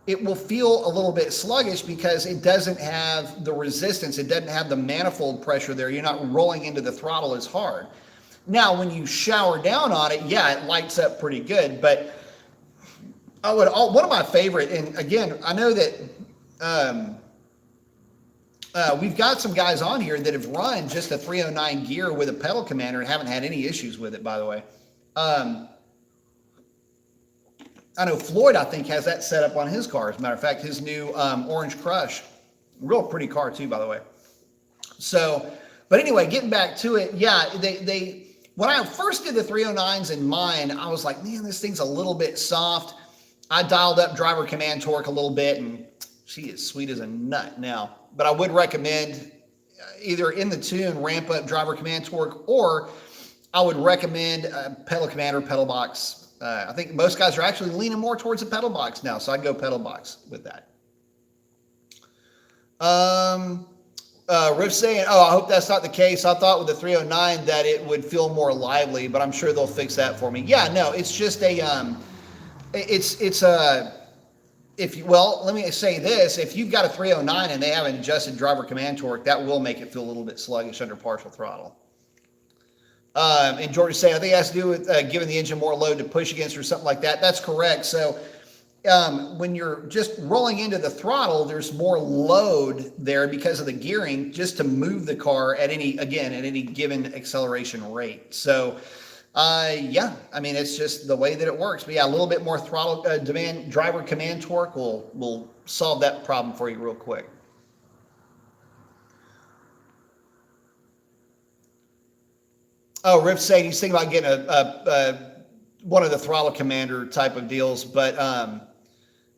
it will feel a little bit sluggish because it doesn't have the resistance. It doesn't have the manifold pressure there. You're not rolling into the throttle as hard. Now, when you shower down on it, yeah, it lights up pretty good. But one of my favorite, and again, I know that we've got some guys on here that have run just a 309 gear with a pedal commander and haven't had any issues with it, by the way. I know Floyd, I think, has that set up on his car. As a matter of fact, his new Orange Crush, real pretty car too, by the way. So, but anyway, getting back to it, yeah, they when I first did the 309s in mine, I was like, man, this thing's a little bit soft. I dialed up driver command torque a little bit, and she is sweet as a nut now. But I would recommend either in the tune ramp up driver command torque, or I would recommend pedal command or pedal box. I think most guys are actually leaning more towards the pedal box now, so I'd go pedal box with that. Riff saying, oh, I hope that's not the case. I thought with the 309 that it would feel more lively, but I'm sure they'll fix that for me. Yeah, no, it's just a, let me say this, if you've got a 309 and they haven't adjusted driver command torque, that will make it feel a little bit sluggish under partial throttle. And George is saying, I think it has to do with giving the engine more load to push against or something like that. That's correct. So when you're just rolling into the throttle, there's more load there because of the gearing just to move the car at any given acceleration rate. So yeah, I mean, it's just the way that it works. But yeah, a little bit more throttle demand, driver command torque will solve that problem for you real quick. Oh, Rip's saying he's thinking about getting one of the throttle commander type of deals, but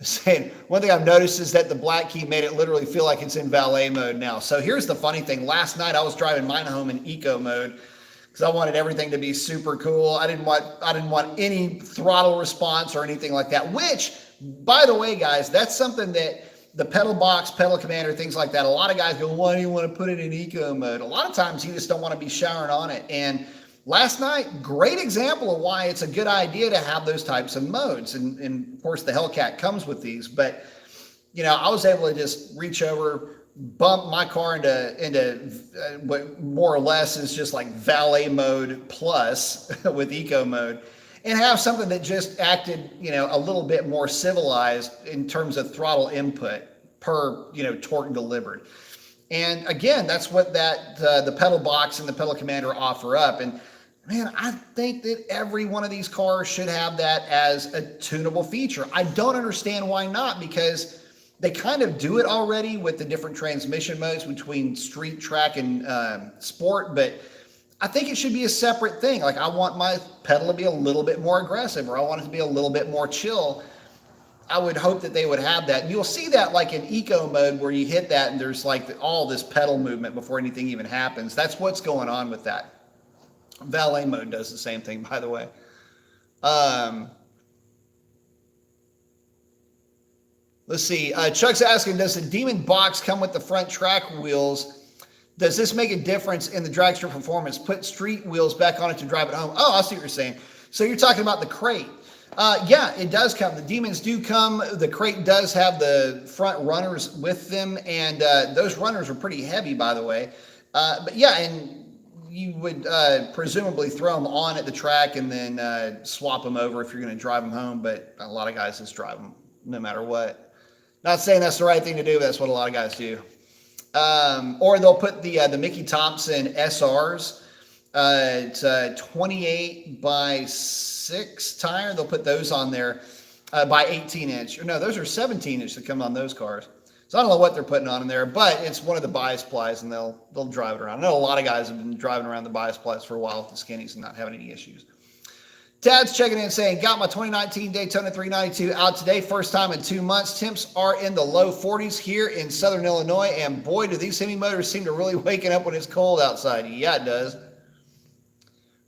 saying one thing I've noticed is that the black key made it literally feel like it's in valet mode now. So here's the funny thing. Last night I was driving mine home in eco mode because I wanted everything to be super cool. I didn't want any throttle response or anything like that, which, by the way, guys, that's something that the pedal box, pedal commander, things like that, a lot of guys go, why do you want to put it in eco mode? A lot of times you just don't want to be showering on it. And last night, great example of why it's a good idea to have those types of modes. And of course, the Hellcat comes with these. But, you know, I was able to just reach over, bump my car into what more or less is just like valet mode plus with eco mode, and have something that just acted, you know, a little bit more civilized in terms of throttle input per, you know, torque delivered. And again, that's what the pedal box and the pedal commander offer up. And man, I think that every one of these cars should have that as a tunable feature. I don't understand why not, because they kind of do it already with the different transmission modes between street, track, and sport, but I think it should be a separate thing. Like, I want my pedal to be a little bit more aggressive, or I want it to be a little bit more chill. I would hope that they would have that. And you'll see that like in eco mode, where you hit that and there's like all this pedal movement before anything even happens. That's what's going on with that. Valet mode does the same thing, by the way. Let's see. Chuck's asking, does the Demon box come with the front track wheels? Does this make a difference in the dragster performance? Put street wheels back on it to drive it home. Oh, I see what you're saying. So you're talking about the crate. Yeah, it does come. The Demons do come. The crate does have the front runners with them, and those runners are pretty heavy, by the way. But yeah, and you would presumably throw them on at the track and then swap them over if you're going to drive them home. But a lot of guys just drive them no matter what. Not saying that's the right thing to do, but that's what a lot of guys do. Or they'll put the Mickey Thompson SRs. It's a 28 by 6 tire. They'll put those on there by 18 inch. Or no, those are 17 inch that come on those cars. So I don't know what they're putting on in there, but it's one of the bias plies, and they'll drive it around. I know a lot of guys have been driving around the bias plies for a while with the skinnies and not having any issues. Tad's checking in saying, got my 2019 Daytona 392 out today. First time in 2 months. Temps are in the low 40s here in Southern Illinois. And boy, do these semi motors seem to really waken up when it's cold outside. Yeah, it does.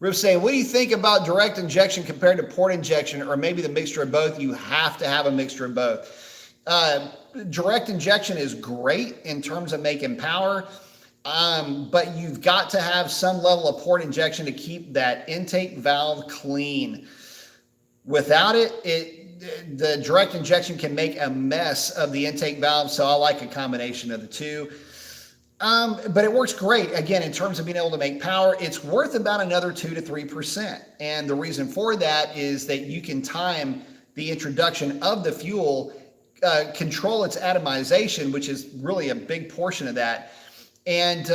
Riff saying, what do you think about direct injection compared to port injection, or maybe the mixture of both? You have to have a mixture of both. Direct injection is great in terms of making power, but you've got to have some level of port injection to keep that intake valve clean. Without it, the direct injection can make a mess of the intake valve, so I like a combination of the two. But it works great. Again, in terms of being able to make power, it's worth about another 2 to 3%. And the reason for that is that you can time the introduction of the fuel, control its atomization, which is really a big portion of that. And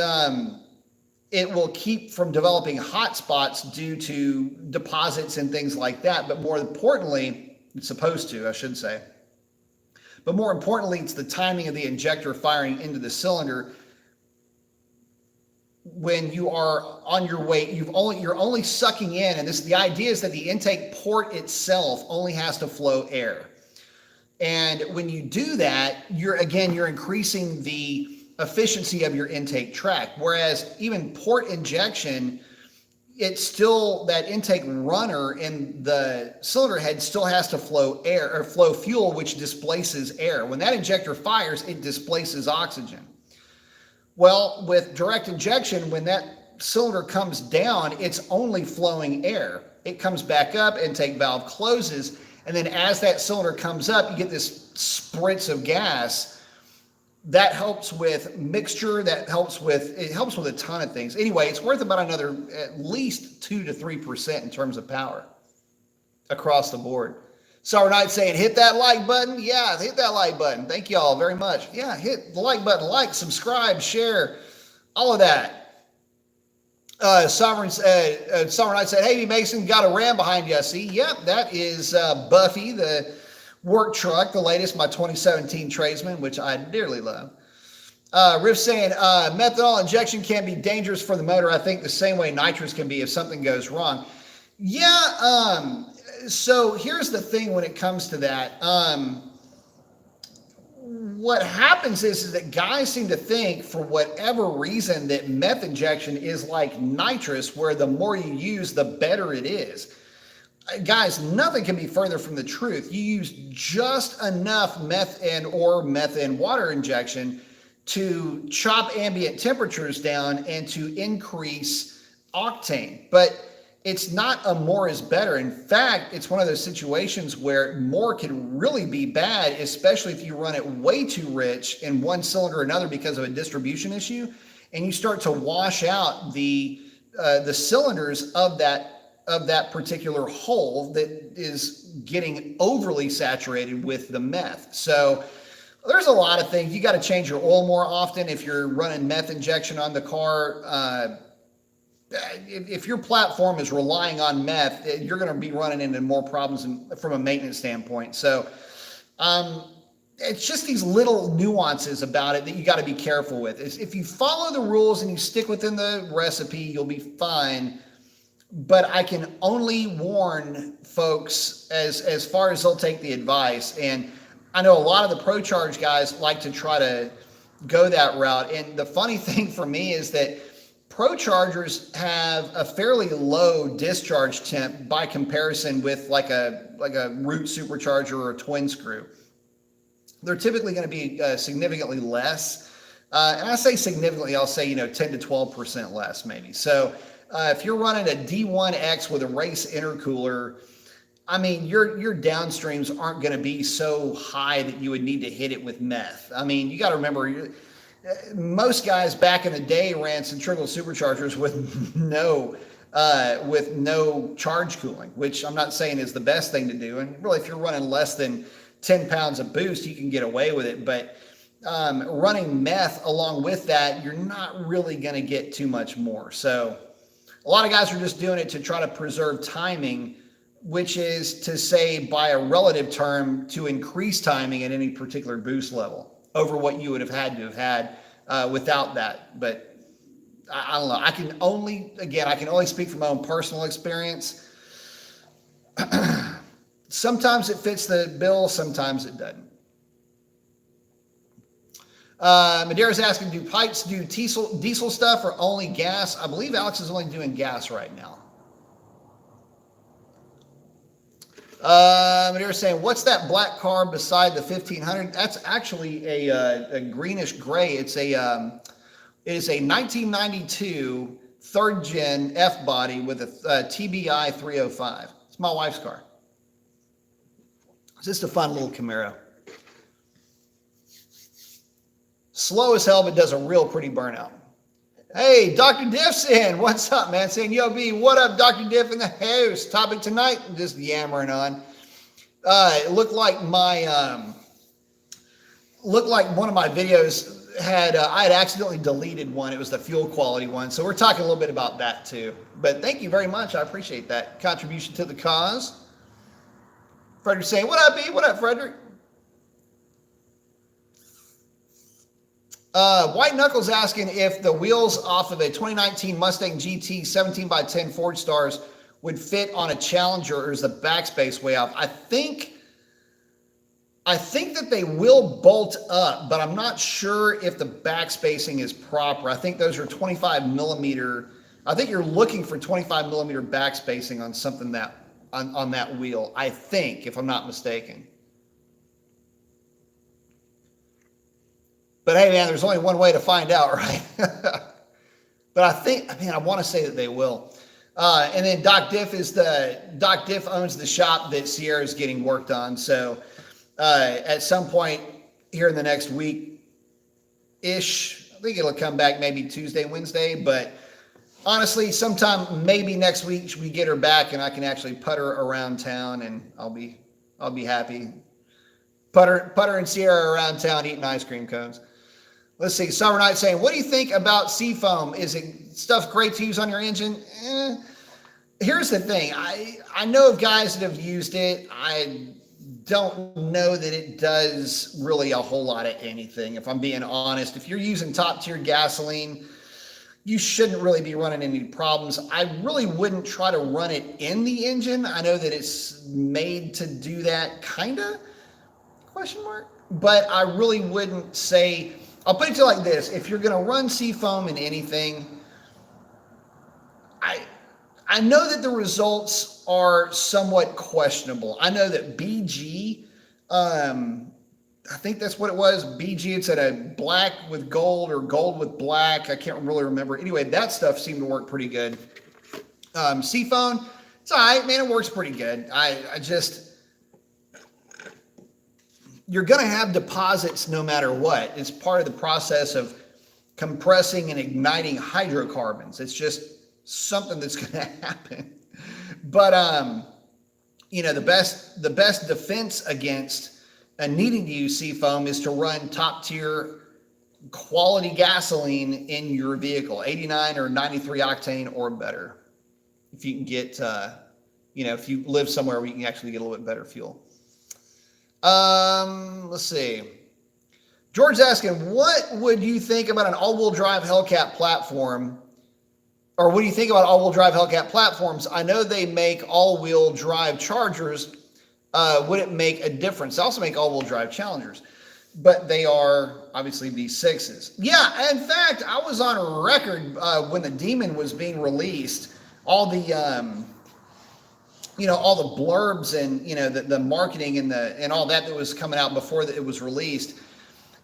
it will keep from developing hot spots due to deposits and things like that. But more importantly, it's supposed to, I should say. But more importantly, it's the timing of the injector firing into the cylinder. When you are on your way, you're only sucking in, and the idea is that the intake port itself only has to flow air. And when you do that, you're increasing the efficiency of your intake track. Whereas even port injection, it's still that intake runner in the cylinder head still has to flow air or flow fuel, which displaces air. When that injector fires, it displaces oxygen. Well, with direct injection, when that cylinder comes down, it's only flowing air. It comes back up, intake valve closes, and then as that cylinder comes up, you get this spritz of gas. That helps with mixture, it helps with a ton of things. Anyway, it's worth about another at least 2 to 3% in terms of power across the board. Summer Night saying, hit that like button. Yeah, hit that like button. Thank you all very much. Yeah, hit the like button, like, subscribe, share, all of that. Summer Night said, hey, Mason, got a Ram behind you, I see. Yep, that is Buffy, the work truck, the latest, my 2017 Tradesman, which I dearly love. Riff saying, methanol injection can be dangerous for the motor. I think the same way nitrous can be if something goes wrong. Yeah, so here's the thing when it comes to that. What happens is that guys seem to think, for whatever reason, that meth injection is like nitrous, where the more you use, the better it is. Guys, nothing can be further from the truth. You use just enough meth or water injection to chop ambient temperatures down and to increase octane. But it's not a more is better. In fact, it's one of those situations where more can really be bad, especially if you run it way too rich in one cylinder or another because of a distribution issue, and you start to wash out the cylinders of that particular hole that is getting overly saturated with the meth. So there's a lot of things. You got to change your oil more often if you're running meth injection on the car. If your platform is relying on meth, you're going to be running into more problems from a maintenance standpoint. So it's just these little nuances about it that you got to be careful with. If you follow the rules and you stick within the recipe, you'll be fine. But I can only warn folks as far as they'll take the advice. And I know a lot of the ProCharge guys like to try to go that route. And the funny thing for me is that ProChargers have a fairly low discharge temp by comparison with like a Root supercharger or a twin screw. They're typically going to be significantly less. And I say significantly, I'll say 10 to 12% less maybe. So if you're running a D1X with a race intercooler, I mean, your downstreams aren't going to be so high that you would need to hit it with meth. I mean, you got to remember, most guys back in the day ran centrifugal superchargers with no charge cooling, which I'm not saying is the best thing to do. And really, if you're running less than 10 pounds of boost, you can get away with it. But running meth along with that, you're not really going to get too much more. So a lot of guys are just doing it to try to preserve timing, which is to say, by a relative term, to increase timing at any particular boost level over what you would have had without that. But I don't know. I can only speak from my own personal experience. Sometimes it fits the bill, sometimes it doesn't. Madeira's asking, do pipes do diesel stuff or only gas? I believe Alex is only doing gas right now. But they were saying, what's that black car beside the 1500? That's actually a greenish gray. It is a 1992 third gen F body with a TBI 305. It's my wife's car. It's just a fun little Camaro. Slow as hell, but does a real pretty burnout. Hey, Dr. Diff's in. What's up, man? Saying, yo, B, what up, Dr. Diff in the house? Topic tonight, just yammering on. It looked like my, one of my videos had, I had accidentally deleted one. It was the fuel quality one. So we're talking a little bit about that too. But thank you very much. I appreciate that contribution to the cause. Frederick saying, what up, B? What up, Frederick? White Knuckles asking if the wheels off of a 2019 Mustang GT 17x10 Ford Stars would fit on a Challenger, or is the backspace way off? I think that they will bolt up, but I'm not sure if the backspacing is proper. I think those are 25 millimeter. I think you're looking for 25 millimeter backspacing on something that on that wheel. I think, if I'm not mistaken. But hey, man, there's only one way to find out, right? But I want to say that they will. And then Doc Diff owns the shop that Sierra is getting worked on. So at some point here in the next week-ish, I think it'll come back maybe Tuesday, Wednesday. But honestly, sometime maybe next week we get her back and I can actually put her around town, and I'll be happy. Putter and Sierra around town eating ice cream cones. Let's see. Summer Night saying, what do you think about Seafoam? Is it stuff great to use on your engine? Here's the thing. I know of guys that have used it. I don't know that it does really a whole lot of anything, if I'm being honest. If you're using top tier gasoline, you shouldn't really be running any problems. I really wouldn't try to run it in the engine. I know that it's made to do that, kind of, question mark. But I really wouldn't say, I'll put it to you like this. If you're going to run Seafoam in anything, I know that the results are somewhat questionable. I know that BG, I think that's what it was. BG, it's at a black with gold or gold with black. I can't really remember. Anyway, that stuff seemed to work pretty good. Seafoam, it's all right, man. It works pretty good. You're going to have deposits no matter what. It's part of the process of compressing and igniting hydrocarbons. It's just something that's going to happen. But, the best defense against needing to use Seafoam is to run top tier quality gasoline in your vehicle, 89 or 93 octane or better. If you can get, if you live somewhere where you can actually get a little bit better fuel. Let's see. George's asking, what would you think about an all-wheel drive Hellcat platform? Or what do you think about all-wheel drive Hellcat platforms? I know they make all-wheel drive Chargers. Would it make a difference? They also make all-wheel drive Challengers, but they are obviously V6s. Yeah, in fact, I was on record when the Demon was being released. All the all the blurbs and the marketing and all that was coming out before it was released.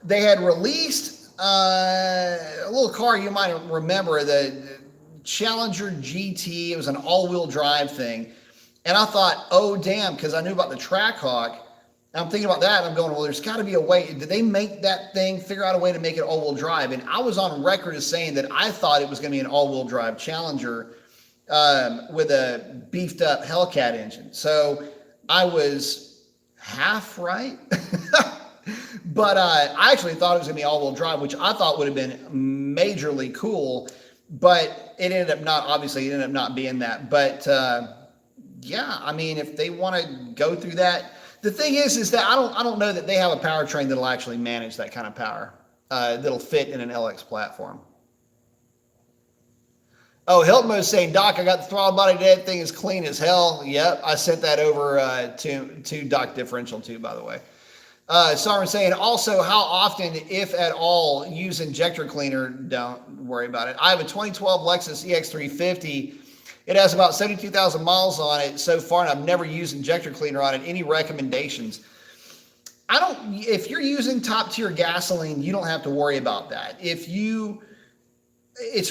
They had released a little car you might remember, the Challenger GT. It was an all-wheel drive thing, and I thought, oh damn, because I knew about the Trackhawk. I'm thinking about that, and I'm going, well, there's got to be a way. Did they make that thing, figure out a way to make it all-wheel drive? And I was on record as saying that I thought it was going to be an all-wheel drive Challenger with a beefed up Hellcat engine. So I was half right. But I actually thought it was going to be all-wheel drive, which I thought would have been majorly cool. But it ended up not being that. But yeah, I mean, if they want to go through that, the thing is that I don't know that they have a powertrain that'll actually manage that kind of power that'll fit in an LX platform. Oh, Hilton was saying, Doc, I got the throttle body. That thing is clean as hell. Yep, I sent that over to Doc Differential too, by the way. Sarman saying, also, how often, if at all, use injector cleaner? Don't worry about it. I have a 2012 Lexus EX350 It has about 72,000 miles on it so far, and I've never used injector cleaner on it. Any recommendations? If you're using top tier gasoline, you don't have to worry about that. It's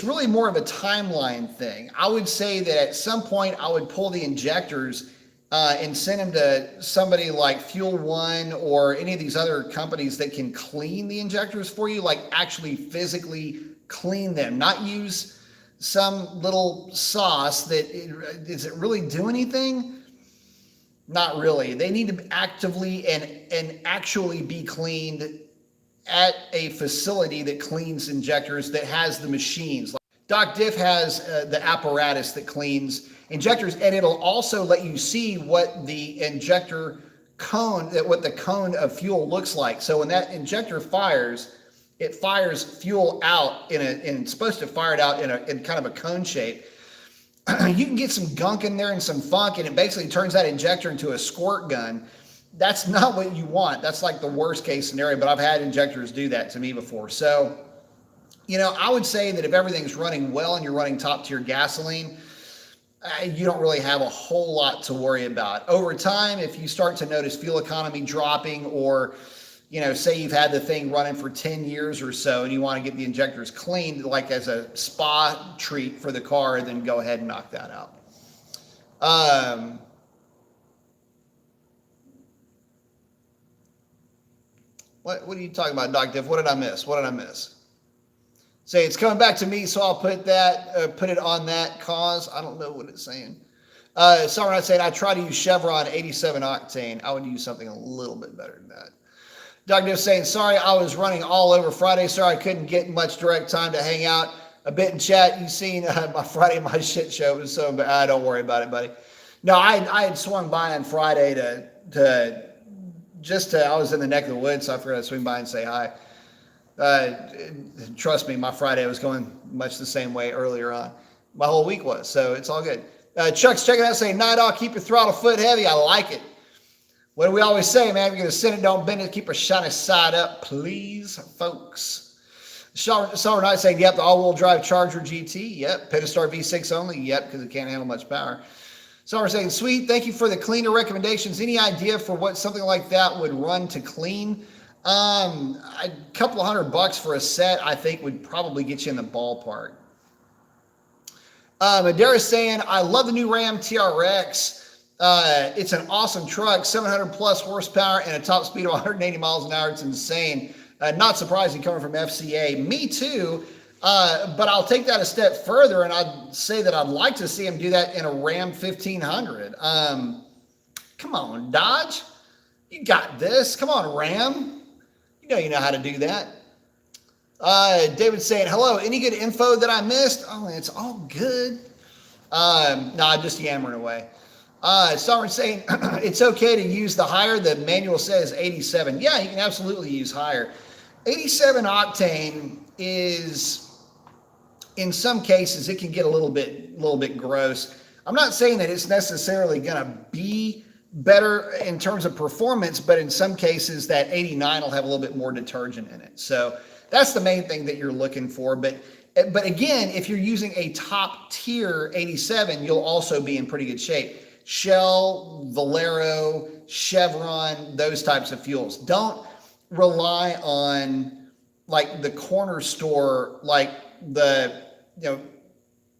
really more of a timeline thing. I would say that at some point I would pull the injectors and send them to somebody like Fuel One or any of these other companies that can clean the injectors for you, like actually physically clean them, not use some little sauce does it really do anything? Not really. They need to actively and actually be cleaned at a facility that cleans injectors, that has the machines. Like Doc Diff has the apparatus that cleans injectors, and it'll also let you see what the injector cone, what the cone of fuel looks like. So when that injector fires, it fires fuel out and it's supposed to fire it out in kind of a cone shape. You can get some gunk in there and some funk, and it basically turns that injector into a squirt gun. That's not what you want. That's like the worst case scenario, but I've had injectors do that to me before. So, I would say that if everything's running well and you're running top tier gasoline, you don't really have a whole lot to worry about. Over time, if you start to notice fuel economy dropping, or, say you've had the thing running for 10 years or so and you want to get the injectors cleaned, like as a spa treat for the car, then go ahead and knock that out. What are you talking about, Doc Diff? What did I miss? Say it's coming back to me, so I'll put it on that cause. I don't know what it's saying. Someone not saying I try to use Chevron 87 octane. I would use something a little bit better than that. Doc Diff saying, sorry, I was running all over Friday. Sorry, I couldn't get much direct time to hang out a bit in chat. You seen my Friday, my shit show. It was so bad. Don't worry about it, buddy. No, I had swung by on Friday I was in the neck of the woods, so I figured I'd swing by and say hi. Trust me, my Friday was going much the same way earlier on. My whole week was, so it's all good. Chuck's checking out saying, Night Owl, keep your throttle foot heavy. I like it. What do we always say, man? If you're going to send it, don't bend it. Keep a shiny side up, please, folks. Summer Night saying, yep, the all-wheel drive Charger GT. Yep. Pentastar V6 only. Yep, because it can't handle much power. Summer saying, sweet, thank you for the cleaner recommendations. Any idea for what something like that would run to clean? A couple $100 for a set, I think, would probably get you in the ballpark. Madera's saying, I love the new Ram TRX. It's an awesome truck, 700 plus horsepower and a top speed of 180 miles an hour. It's insane. Not surprising coming from FCA. Me too. But I'll take that a step further, and I'd say that I'd like to see him do that in a Ram 1500. Come on, Dodge. You got this. Come on, Ram. You know how to do that. David's saying, hello, any good info that I missed? Oh, it's all good. No, I'm just yammering away. Someone's saying, it's okay to use the higher. The manual says 87. Yeah, you can absolutely use higher. 87 octane is, in some cases, it can get a little bit gross. I'm not saying that it's necessarily going to be better in terms of performance, but in some cases that 89 will have a little bit more detergent in it. So that's the main thing that you're looking for. But again, if you're using a top tier 87, you'll also be in pretty good shape. Shell, Valero, Chevron, those types of fuels. Don't rely on like the corner store, like the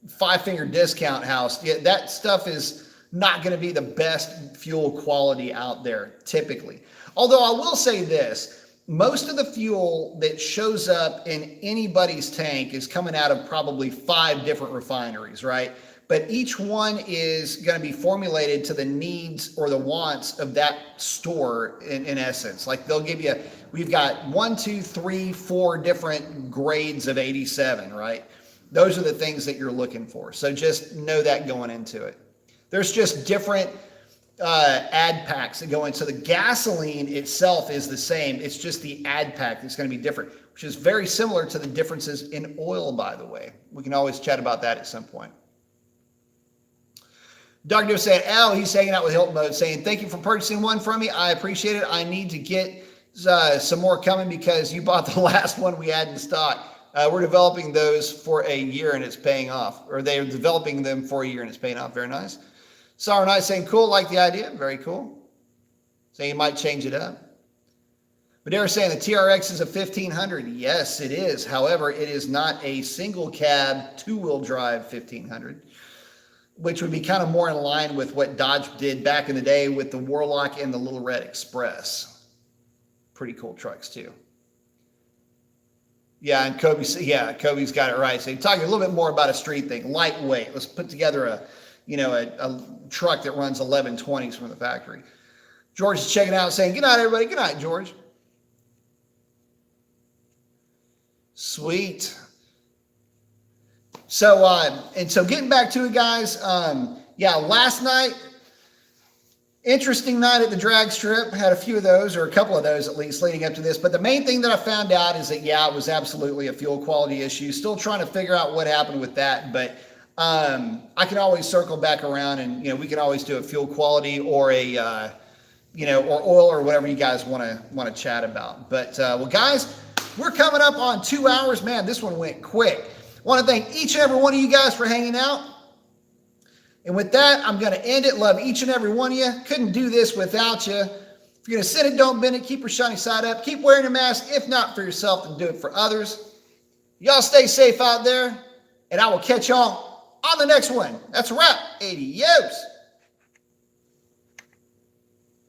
Five Finger Discount House. Yeah, that stuff is not going to be the best fuel quality out there typically. Although I will say this, most of the fuel that shows up in anybody's tank is coming out of probably 5 different refineries, right? But each one is going to be formulated to the needs or the wants of that store in essence. Like they'll give you, we've got 1, 2, 3, 4 different grades of 87, right? Those are the things that you're looking for. So just know that going into it. There's just different add packs that go in. So the gasoline itself is the same. It's just the add pack that's going to be different, which is very similar to the differences in oil, by the way. We can always chat about that at some point. Dr. saying, Al, he's hanging out with Hilton Mode, saying, thank you for purchasing one from me. I appreciate it. I need to get some more coming because you bought the last one we had in stock. We're developing those for a year and it's paying off, or they're developing them for a year and it's paying off. Very nice. Sour Night saying cool, like the idea. Very cool. Saying you might change it up. But they were saying the TRX is a 1500. Yes, it is. However, it is not a single cab, two-wheel drive 1500, which would be kind of more in line with what Dodge did back in the day with the Warlock and the Little Red Express. Pretty cool trucks too. Yeah, and Kobe's got it right. So you're talking a little bit more about a street thing, lightweight. Let's put together a truck that runs 1120s from the factory. George is checking out, saying, "Good night, everybody." Good night, George. Sweet. So, so getting back to it, guys. Yeah, last night, interesting night at the drag strip. Had a few of those, or a couple of those at least, leading up to this. But the main thing that I found out is that, yeah, it was absolutely a fuel quality issue. Still trying to figure out what happened with that. But I can always circle back around, and we can always do a fuel quality or a or oil or whatever you guys want to chat about. But well, guys, we're coming up on 2 hours. Man, this one went quick. I want to thank each and every one of you guys for hanging out. And with that, I'm going to end it. Love each and every one of you. Couldn't do this without you. If you're going to send it, don't bend it. Keep your shiny side up. Keep wearing your mask. If not for yourself, then do it for others. Y'all stay safe out there, and I will catch y'all on the next one. That's a wrap. 80.